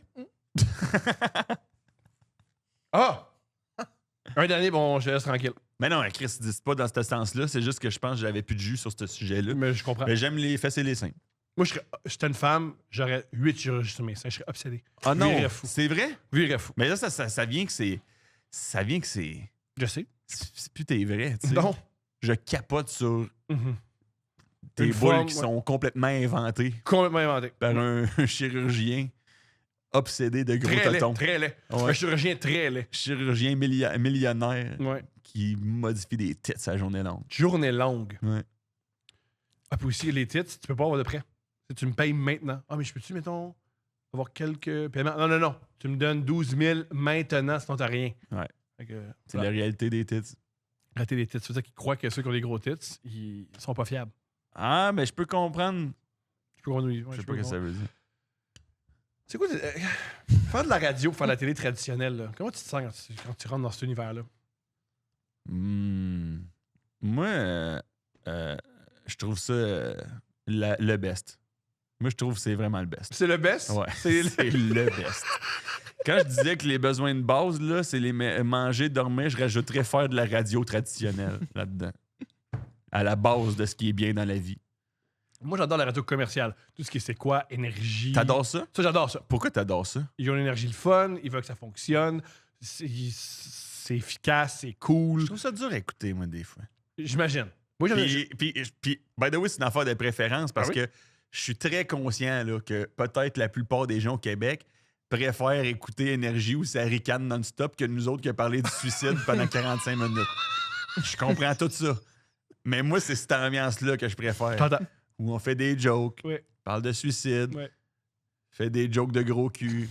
Un dernier, bon, je laisse tranquille. Mais non, Chris, dis pas dans ce sens-là. C'est juste que je pense que j'avais plus de jus sur ce sujet-là. Mais je comprends. Mais j'aime les fesses et les seins. Moi, j'étais une femme, j'aurais 8 chirurgies sur mes seins. Je serais obsédé. Ah non, fou. c'est vrai? Virais fou. Mais là, ça vient que c'est... Ça vient que c'est... Je sais. C'est plus t'es vrai, tu sais. Non. Je capote sur des Une boules forme, qui ouais. sont complètement inventées Complètement inventé. par un chirurgien obsédé de gros Très laid, totons. très laid. Ouais. Un chirurgien très laid. Chirurgien millionnaire Ouais. qui modifie des têtes à journée longue. Journée longue. Ouais. Ah, puis aussi, les titres, tu peux pas avoir de prêt. Si tu me payes maintenant. Ah, mais je peux-tu, mettons, avoir quelques paiements? Non. Tu me donnes 12 000 maintenant, sinon t'as rien. Ouais. Fait que, C'est la réalité des têtes. rater des titres. C'est ça qu'ils croient que ceux qui ont les gros titres, ils sont pas fiables. Ah, mais je peux comprendre. Je peux comprendre, Je sais pas ce que ça veut dire. C'est quoi? Faire de la radio, faire de la télé traditionnelle, là, comment tu te sens quand tu rentres dans cet univers-là? Moi, je trouve ça le best. Moi, je trouve que c'est vraiment le best. C'est le best? Ouais, C'est le best. Quand je disais que les besoins de base, là, c'est les manger, dormir, je rajouterais faire de la radio traditionnelle là-dedans. À la base de ce qui est bien dans la vie. Moi, j'adore la radio commerciale. Tout ce qui est c'est quoi, énergie. T'adores ça? Ça, j'adore ça. Pourquoi t'adores ça? Ils ont une énergie le fun, ils veulent que ça fonctionne, c'est efficace, c'est cool. Je trouve ça dur à écouter, moi, des fois. J'imagine. Moi, Puis, by the way, c'est une affaire de préférence parce Ah oui? que je suis très conscient là, que peut-être la plupart des gens au Québec préfèrent écouter Énergie où ça ricane non-stop que nous autres qui a parlé du suicide pendant 45 minutes. Je comprends tout ça. Mais moi, c'est cette ambiance-là que je préfère. T'entends? Où on fait des jokes, Oui. parle de suicide, Oui. fait des jokes de gros cul,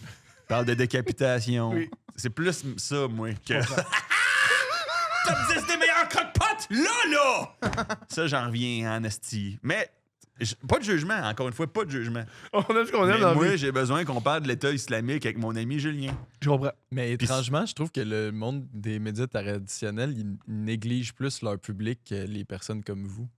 parle de décapitation. Oui. C'est plus ça, moi, que... Top 10 des meilleurs croque-potes! Là! Ça, j'en reviens en esti. Mais... pas de jugement, encore une fois, pas de jugement. On a ce qu'on aime Mais dans la moi, vie. j'ai besoin qu'on parle de l'État islamique avec mon ami Julien. Je comprends. Mais Puis- étrangement, je trouve que le monde des médias traditionnels, ils négligent plus leur public que les personnes comme vous.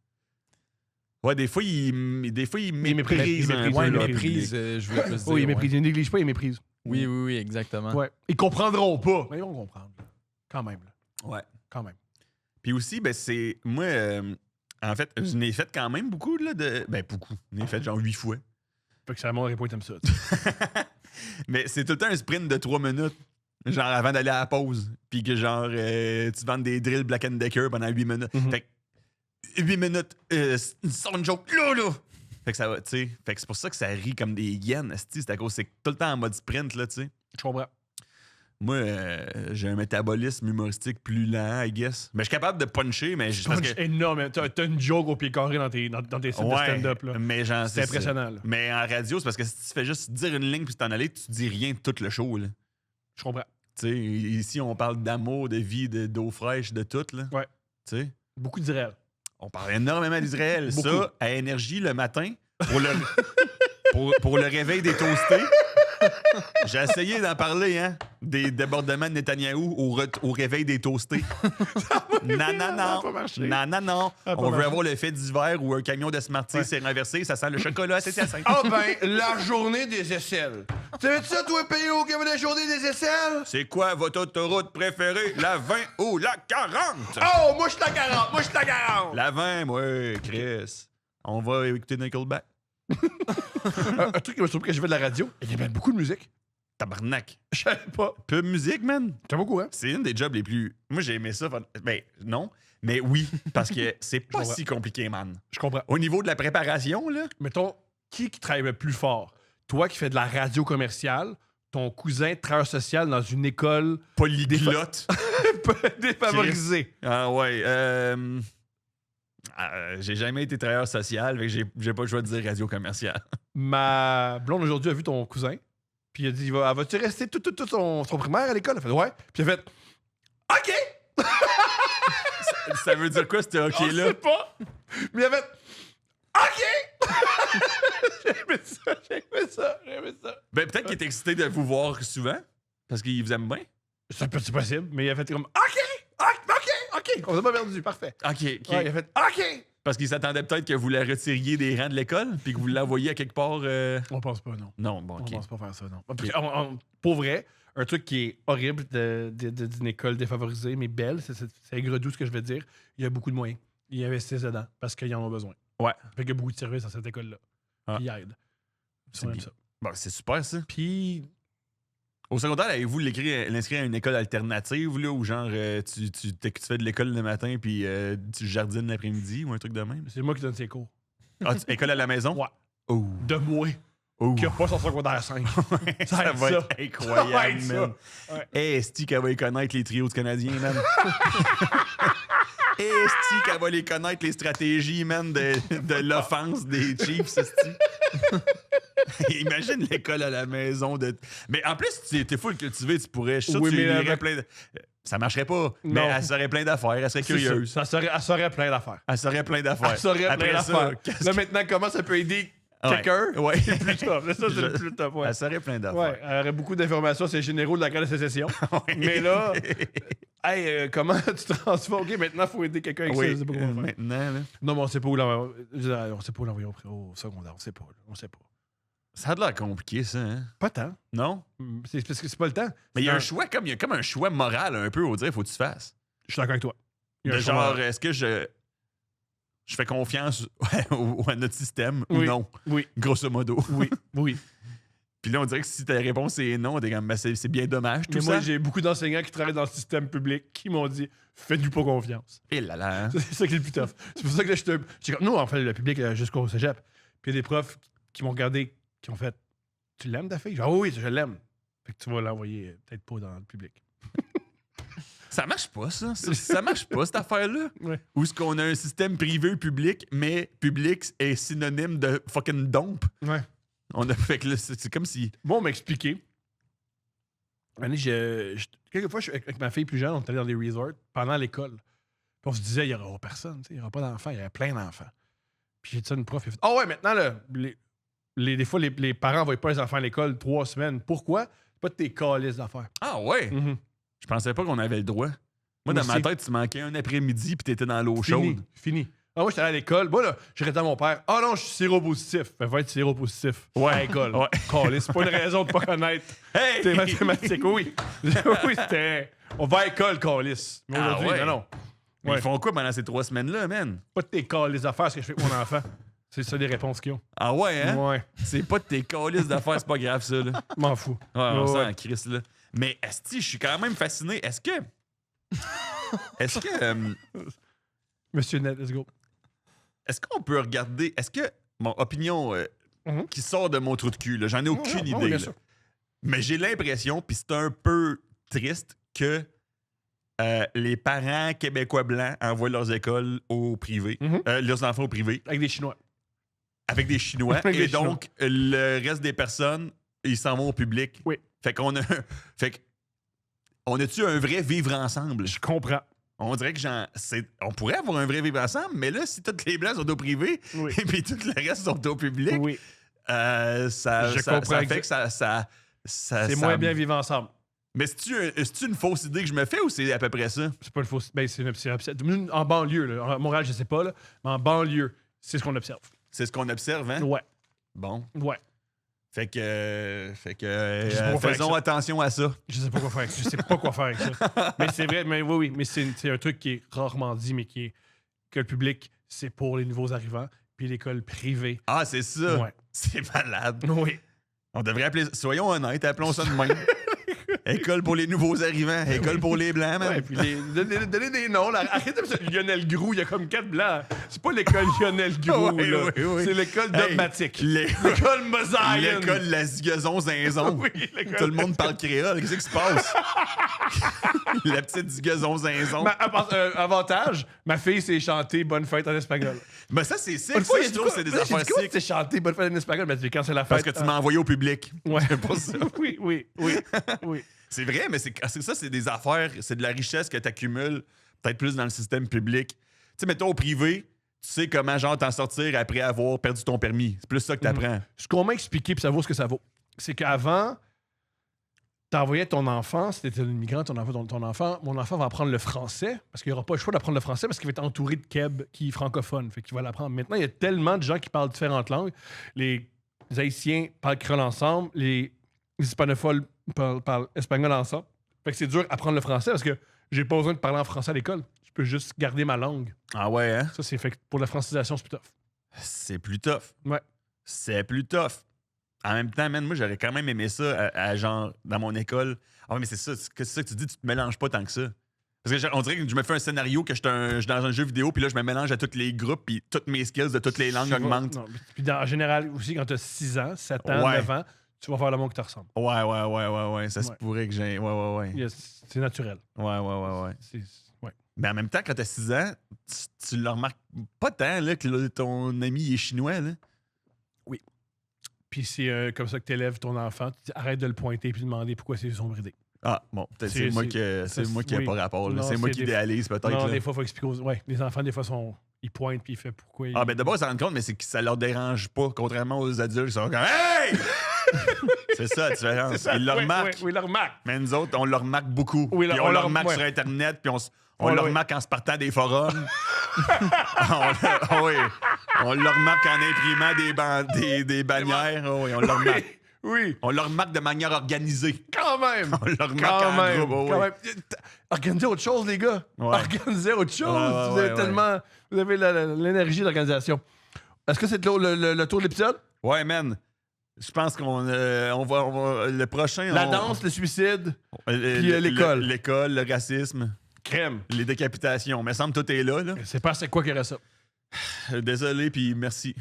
Ouais, des fois, il méprise méprisent. un peu Ouais, leur méprise, public. je voulais plus dire. Oui, ils ouais. méprisent. Ils négligent pas, ils méprisent. Oui, oui, oui, exactement. Ouais. Ils comprendront pas. Mais ils vont comprendre. là. Quand même. Là. Ouais. Quand même. Puis aussi, ben, c'est... Moi, en fait, je n'ai fait quand même beaucoup, là, de... Ben, beaucoup. Je n'ai fait genre 8 fois. Fait que ça montre à quel point t'aimes ça. Mais c'est tout le temps un sprint de 3 minutes. Genre avant d'aller à la pause. Puis que genre, tu vends des drills Black & Decker pendant 8 minutes. Mhm. Fait que 8 minutes, sort une joke là! Fait que ça va, tu sais. Fait que c'est pour ça que ça rit comme des hyènes, esti. C'est à cause, c'est tout le temps en mode sprint, là, tu sais. Je comprends. Moi, j'ai un métabolisme humoristique plus lent, I guess. Mais je suis capable de puncher, mais je parce Punch que... énorme. T'as une joke au pied carré dans tes sites de stand-up. Là. mais genre, C'est impressionnant. Là. Mais en radio, c'est parce que si tu fais juste dire une ligne puis t'en aller, tu dis rien de tout le show, là. Je comprends. Tu sais, ici, on parle d'amour, de vie, d'eau fraîche, de tout, là. Ouais. Tu sais, Beaucoup d'Israël. on parle énormément d'Israël. Beaucoup. Ça, à Énergie, le matin, pour le réveil des toastés, j'ai essayé d'en parler, hein, des débordements de Netanyahou au réveil des toastés. Non, non, Ça a pas non. marché. Non, non, non. Ça a pas On veut marché. avoir le fait d'hiver où un camion de Smarties Ouais. s'est renversé, ça sent le chocolat, c'est ça. Ah ben, la journée des aisselles. T'avais ça, toi, PO, qui avait la journée des aisselles? C'est quoi votre autoroute préférée, la 20 ou la 40? Oh, moi, je suis la 40. Moi, je suis la 40. La 20, moi, Chris. On va écouter Nickelback. Un truc qui m'a surpris quand j'ai fait de la radio, il y avait beaucoup de musique. Tabarnak. Je savais pas. Peu de musique, man. T'es pas au courant? C'est une des jobs les plus... Moi, j'ai aimé ça. Ben, non. Mais oui, parce que c'est pas comprends. si compliqué, man. Je comprends. Au niveau de la préparation, là... Mettons, qui travaille le plus fort? Toi qui fais de la radio commerciale, ton cousin travailleur social dans une école Polyglotte. défavorisée. Ah ouais. J'ai jamais été travailleur social, fait que j'ai pas le choix de dire radio commerciale. Ma blonde aujourd'hui a vu ton cousin, puis elle a dit vas-tu rester tout son primaire à l'école? Elle a fait ouais. Puis elle a fait OK! Ça veut dire quoi, ce On OK-là? sait pas. Mais elle a fait OK! j'ai aimé ça. Ben, peut-être qu'il est excité de vous voir souvent, parce qu'il vous aime bien. C'est possible, mais il a fait comme OK! On s'est pas perdu, parfait. OK, OK. Ouais, il a fait OK! Parce qu'il s'attendait peut-être que vous la retiriez des rangs de l'école, puis que vous l'envoyiez à quelque part... On pense pas, non. Non, bon, On OK. pense pas faire ça, non. Pour vrai, un truc qui est horrible d'une école défavorisée, mais belle, c'est aigre-doux ce que je veux dire. Il y a beaucoup de moyens. Ils investissent dedans parce qu'ils en ont besoin. Ouais. Fait qu'il y a beaucoup de services dans cette école-là. Ah. Puis ils aident. C'est On aime bien. ça. Bon, c'est super, ça. Puis, Au secondaire, avez-vous l'inscrire à une école alternative, là, où genre, tu fais de l'école le matin, puis tu jardines l'après-midi, ou un truc de même? c'est moi qui donne ces cours. Ah, école à la maison? Ouais. Oh. De moi, Oh. qui a pas son secondaire 5. Ça va être incroyable, Ça va être ça. man. Ouais. Esti qu'elle va y connaître les trios de Canadiens, man. Esti qu'elle va les connaître les stratégies, man, de l'offense des Chiefs, esti. Imagine l'école à la maison de... Mais en plus, t'es full cultivé, tu pourrais... Je suis sûr Oui, que tu mais lirais avec- plein de... Ça marcherait pas, mais Non. elle saurait plein d'affaires, elle serait C'est curieuse. ça. Elle saurait plein d'affaires. Elle saurait plein d'affaires. Elle saurait Après plein ça, d'affaires. qu'est-ce Là, que- maintenant, comment ça peut aider Ouais. quelqu'un? Ouais. C'est plus top. Ça, c'est le plus top. Ouais. Elle saurait plein d'affaires. Ouais, elle aurait beaucoup d'informations sur les généraux de la guerre de sécession. Ouais. Mais là, hey, comment tu transformes? OK, maintenant, il faut aider quelqu'un avec ça. Oui, Je sais pas comment faire. maintenant, là. Non, mais on sait pas où l'envoyer. On sait pas où l'envoyer au secondaire. On sait pas. On sait pas. Ça a l'air compliqué, ça, hein? Pas tant. Non? C'est parce que c'est pas le temps. Mais il y a C'est un choix, il y a comme un choix moral un peu, on dirait, faut que tu fasses. Je suis d'accord avec toi. Il y a De un choix genre, moral. est-ce que je fais confiance à notre système ou Oui. non? Oui, Grosso modo. oui, oui. Puis là, on dirait que si ta réponse est non, t'es comme, ben, c'est bien dommage, tout Mais ça. moi, j'ai beaucoup d'enseignants qui travaillent dans le système public qui m'ont dit faites-lui pas confiance. Et là là. hein. C'est ça qui est le plus tough. C'est pour ça que là, j'étais comme, nous, on fait le public jusqu'au cégep. Puis il y a des profs qui m'ont regardé, qui ont fait tu l'aimes ta fille? J'ai dit, ah oui, je l'aime. Fait que tu vas l'envoyer peut-être pas dans le public. Ça marche pas, ça. Ça marche pas, cette affaire-là. Ouais. Où est-ce qu'on a un système privé public, mais public est synonyme de fucking dompe. Ouais. Fait que là, c'est comme si... Bon, on m'a expliqué. Quelquefois, avec ma fille plus jeune, on est allé dans des resorts pendant l'école. Puis on se disait, il n'y aura personne, il n'y aura pas d'enfants. Il y avait plein d'enfants. Puis j'ai dit ça à une prof. Ah ouais, maintenant, là, des fois, les parents n'envoient pas les enfants à l'école 3 semaines. Pourquoi? C'est pas de tes calices d'affaires. Ah ouais? Mm-hmm. Je pensais pas qu'on avait le droit. Moi, dans ma tête, tu manquais un après-midi puis t'étais dans l'eau chaude. Fini. Ah, moi, j'étais allé à l'école. Moi, là, j'ai dit à mon père, ah non, je suis séropositif. Ben, va être séropositif. Ouais. À l'école. Ouais. Calice, c'est pas une raison de pas connaître. Hey! C'est mathématique, oui. Oui, c'était. On va à l'école, calice. Mais aujourd'hui, ouais. non. Mais Ouais. ils font quoi pendant ces 3 semaines-là, man? Pas de tes calices d'affaires, ce que je fais avec mon enfant. C'est ça les réponses qu'ils ont. Ah ouais, hein? Ouais. C'est pas de tes calices d'affaires, c'est pas grave, ça, là. M'en fous. Ouais, on Ouais. sent en crise, là. Mais, esti, je suis quand même fasciné. Est-ce que... Monsieur Net, let's go. Est-ce qu'on peut regarder... Est-ce que... Mon opinion Mhm. qui sort de mon trou de cul, là, j'en ai aucune Ouais, idée, bien là. sûr. Mais j'ai l'impression, puis c'est un peu triste, que les parents québécois blancs envoient leurs écoles au privé, Mhm. leurs enfants au privé, Avec des Chinois. avec des Chinois. Avec Et des Chinois. donc, le reste des personnes, ils s'en vont au public. Oui. Fait qu'on a... Fait on a-tu un vrai vivre ensemble? Je comprends. On dirait que on pourrait avoir un vrai vivre ensemble, mais là, si tous les blancs sont au privé Oui. et puis tout le reste sont au public, Oui. ça comprends fait que ça C'est moins bien vivre ensemble. Mais c'est-tu une fausse idée que je me fais ou c'est à peu près ça? C'est pas une fausse. Ben, en banlieue, là. En Montréal, je sais pas, là. Mais en banlieue, c'est ce qu'on observe. C'est ce qu'on observe, hein? Ouais. Bon. Ouais. Fait que sais pas quoi faire faisons avec attention à ça. Je sais pas quoi faire avec ça. Je sais pas quoi faire avec ça. Mais c'est vrai, mais oui. Mais c'est un truc qui est rarement dit, mais qui est que le public, c'est pour les nouveaux arrivants. Puis l'école privée. Ah, c'est ça. Ouais. C'est malade. Oui. On devrait appeler... Soyons honnêtes, appelons ça de même. École pour les nouveaux arrivants. École pour les blancs, man. Ouais, puis donner des noms. Là. Arrêtez de Lionel Groux, il y a comme 4 blancs. C'est pas l'école Lionel Groux, Oui, là. oui. C'est l'école Hey, dogmatique. l'école L'école Mosaïen. L'école La Zigazon Zinzon. Oui, l'école- Tout le monde parle créole. Qu'est-ce qui se passe? La petite Zigazon Zinzon. Avantage, ma fille s'est chanter Bonne fête en espagnol. Mais ça, c'est sick. Une fois, Ça, j'ai je dit trouve quoi? que c'est des J'ai affaires dit quoi, sick. tu sais chanter Bonne fête en espagnol? Mais quand c'est la fête. Parce que tu m'as envoyé au public. Ouais. C'est pour ça. Oui. C'est vrai, mais c'est ça, c'est des affaires, c'est de la richesse que tu accumules, peut-être plus dans le système public. Tu sais, mettons au privé, tu sais comment, genre, t'en sortir après avoir perdu ton permis. C'est plus ça que t'apprends. Ce qu'on m'a expliqué, puis ça vaut ce que ça vaut, c'est qu'avant, t'envoyais ton enfant, si t'étais un immigrant, ton enfant, mon enfant va apprendre le français, parce qu'il n'y aura pas le choix d'apprendre le français, parce qu'il va être entouré de Keb qui est francophone, fait qu'il va l'apprendre. Maintenant, il y a tellement de gens qui parlent différentes langues. Les Haïtiens parlent créole ensemble, les hispanophones parlent espagnol ensemble. Fait que c'est dur d'apprendre le français, parce que j'ai pas besoin de parler en français à l'école. Je peux juste garder ma langue. Ah ouais, hein? Ça, c'est fait que pour la francisation, c'est plus tough. C'est plus tough. Ouais. C'est plus tough. En même temps, man, moi, j'aurais quand même aimé ça à genre, dans mon école. Ah ouais, mais c'est ça que tu dis, tu te mélanges pas tant que ça. Parce que on dirait que je me fais un scénario que je suis dans un jeu vidéo, puis là, je me mélange à tous les groupes, puis toutes mes skills de toutes les langues augmentent. Non, puis en général, aussi, quand tu as 6 ans, 7 ans, Ouais. 9 ans, tu vas faire le monde qui te ressemble. Ouais. Ça se Ouais. pourrait que j'ai. Ouais. Yes, c'est naturel. Ouais. Ouais. Mais en même temps, quand t'as 6 ans, tu le remarques pas tant là, que là, ton ami il est chinois. Là. Puis c'est comme ça que tu élèves ton enfant. Tu dis, arrête de le pointer puis de demander pourquoi c'est son bridé. Ah, bon, peut-être c'est moi qui n'ai oui. pas rapport. là. Non, C'est moi c'est qui des- idéalise peut-être. Non, là. des fois, il faut expliquer aux... Ouais, les enfants, des fois, ils pointent puis ils font pourquoi. Ah, ben d'abord, ils s'en rendent compte, mais c'est que ça leur dérange pas, contrairement aux adultes qui sont comme Hey! C'est ça la différence. C'est ça. Ils le remarquent. Oui, ils le remarquent. Mais nous autres, on le remarque beaucoup. Oui, Puis on on le le remarque ouais. sur Internet, puis on Ouais, le ouais. remarque en se partant des forums. Oui. On le remarque en imprimant des bannières. Oui, on le remarque. Oui, On le remarque de manière organisée. quand même. On le remarque Quand en même. groupe. Quand oui. même. Organisez autre chose, les gars. Ouais. Organisez autre chose. Ouais, vous avez ouais. tellement... Vous avez l'énergie d'organisation. Est-ce que c'est le tour de l'épisode? Ouais, man. Je pense qu'on va le prochain. La danse, le suicide, puis l'école. l'école. L'école, le racisme, crème. les décapitations. Mais semble que tout est là. C'est pas c'est quoi qu'il y aurait ça. Désolé, puis merci.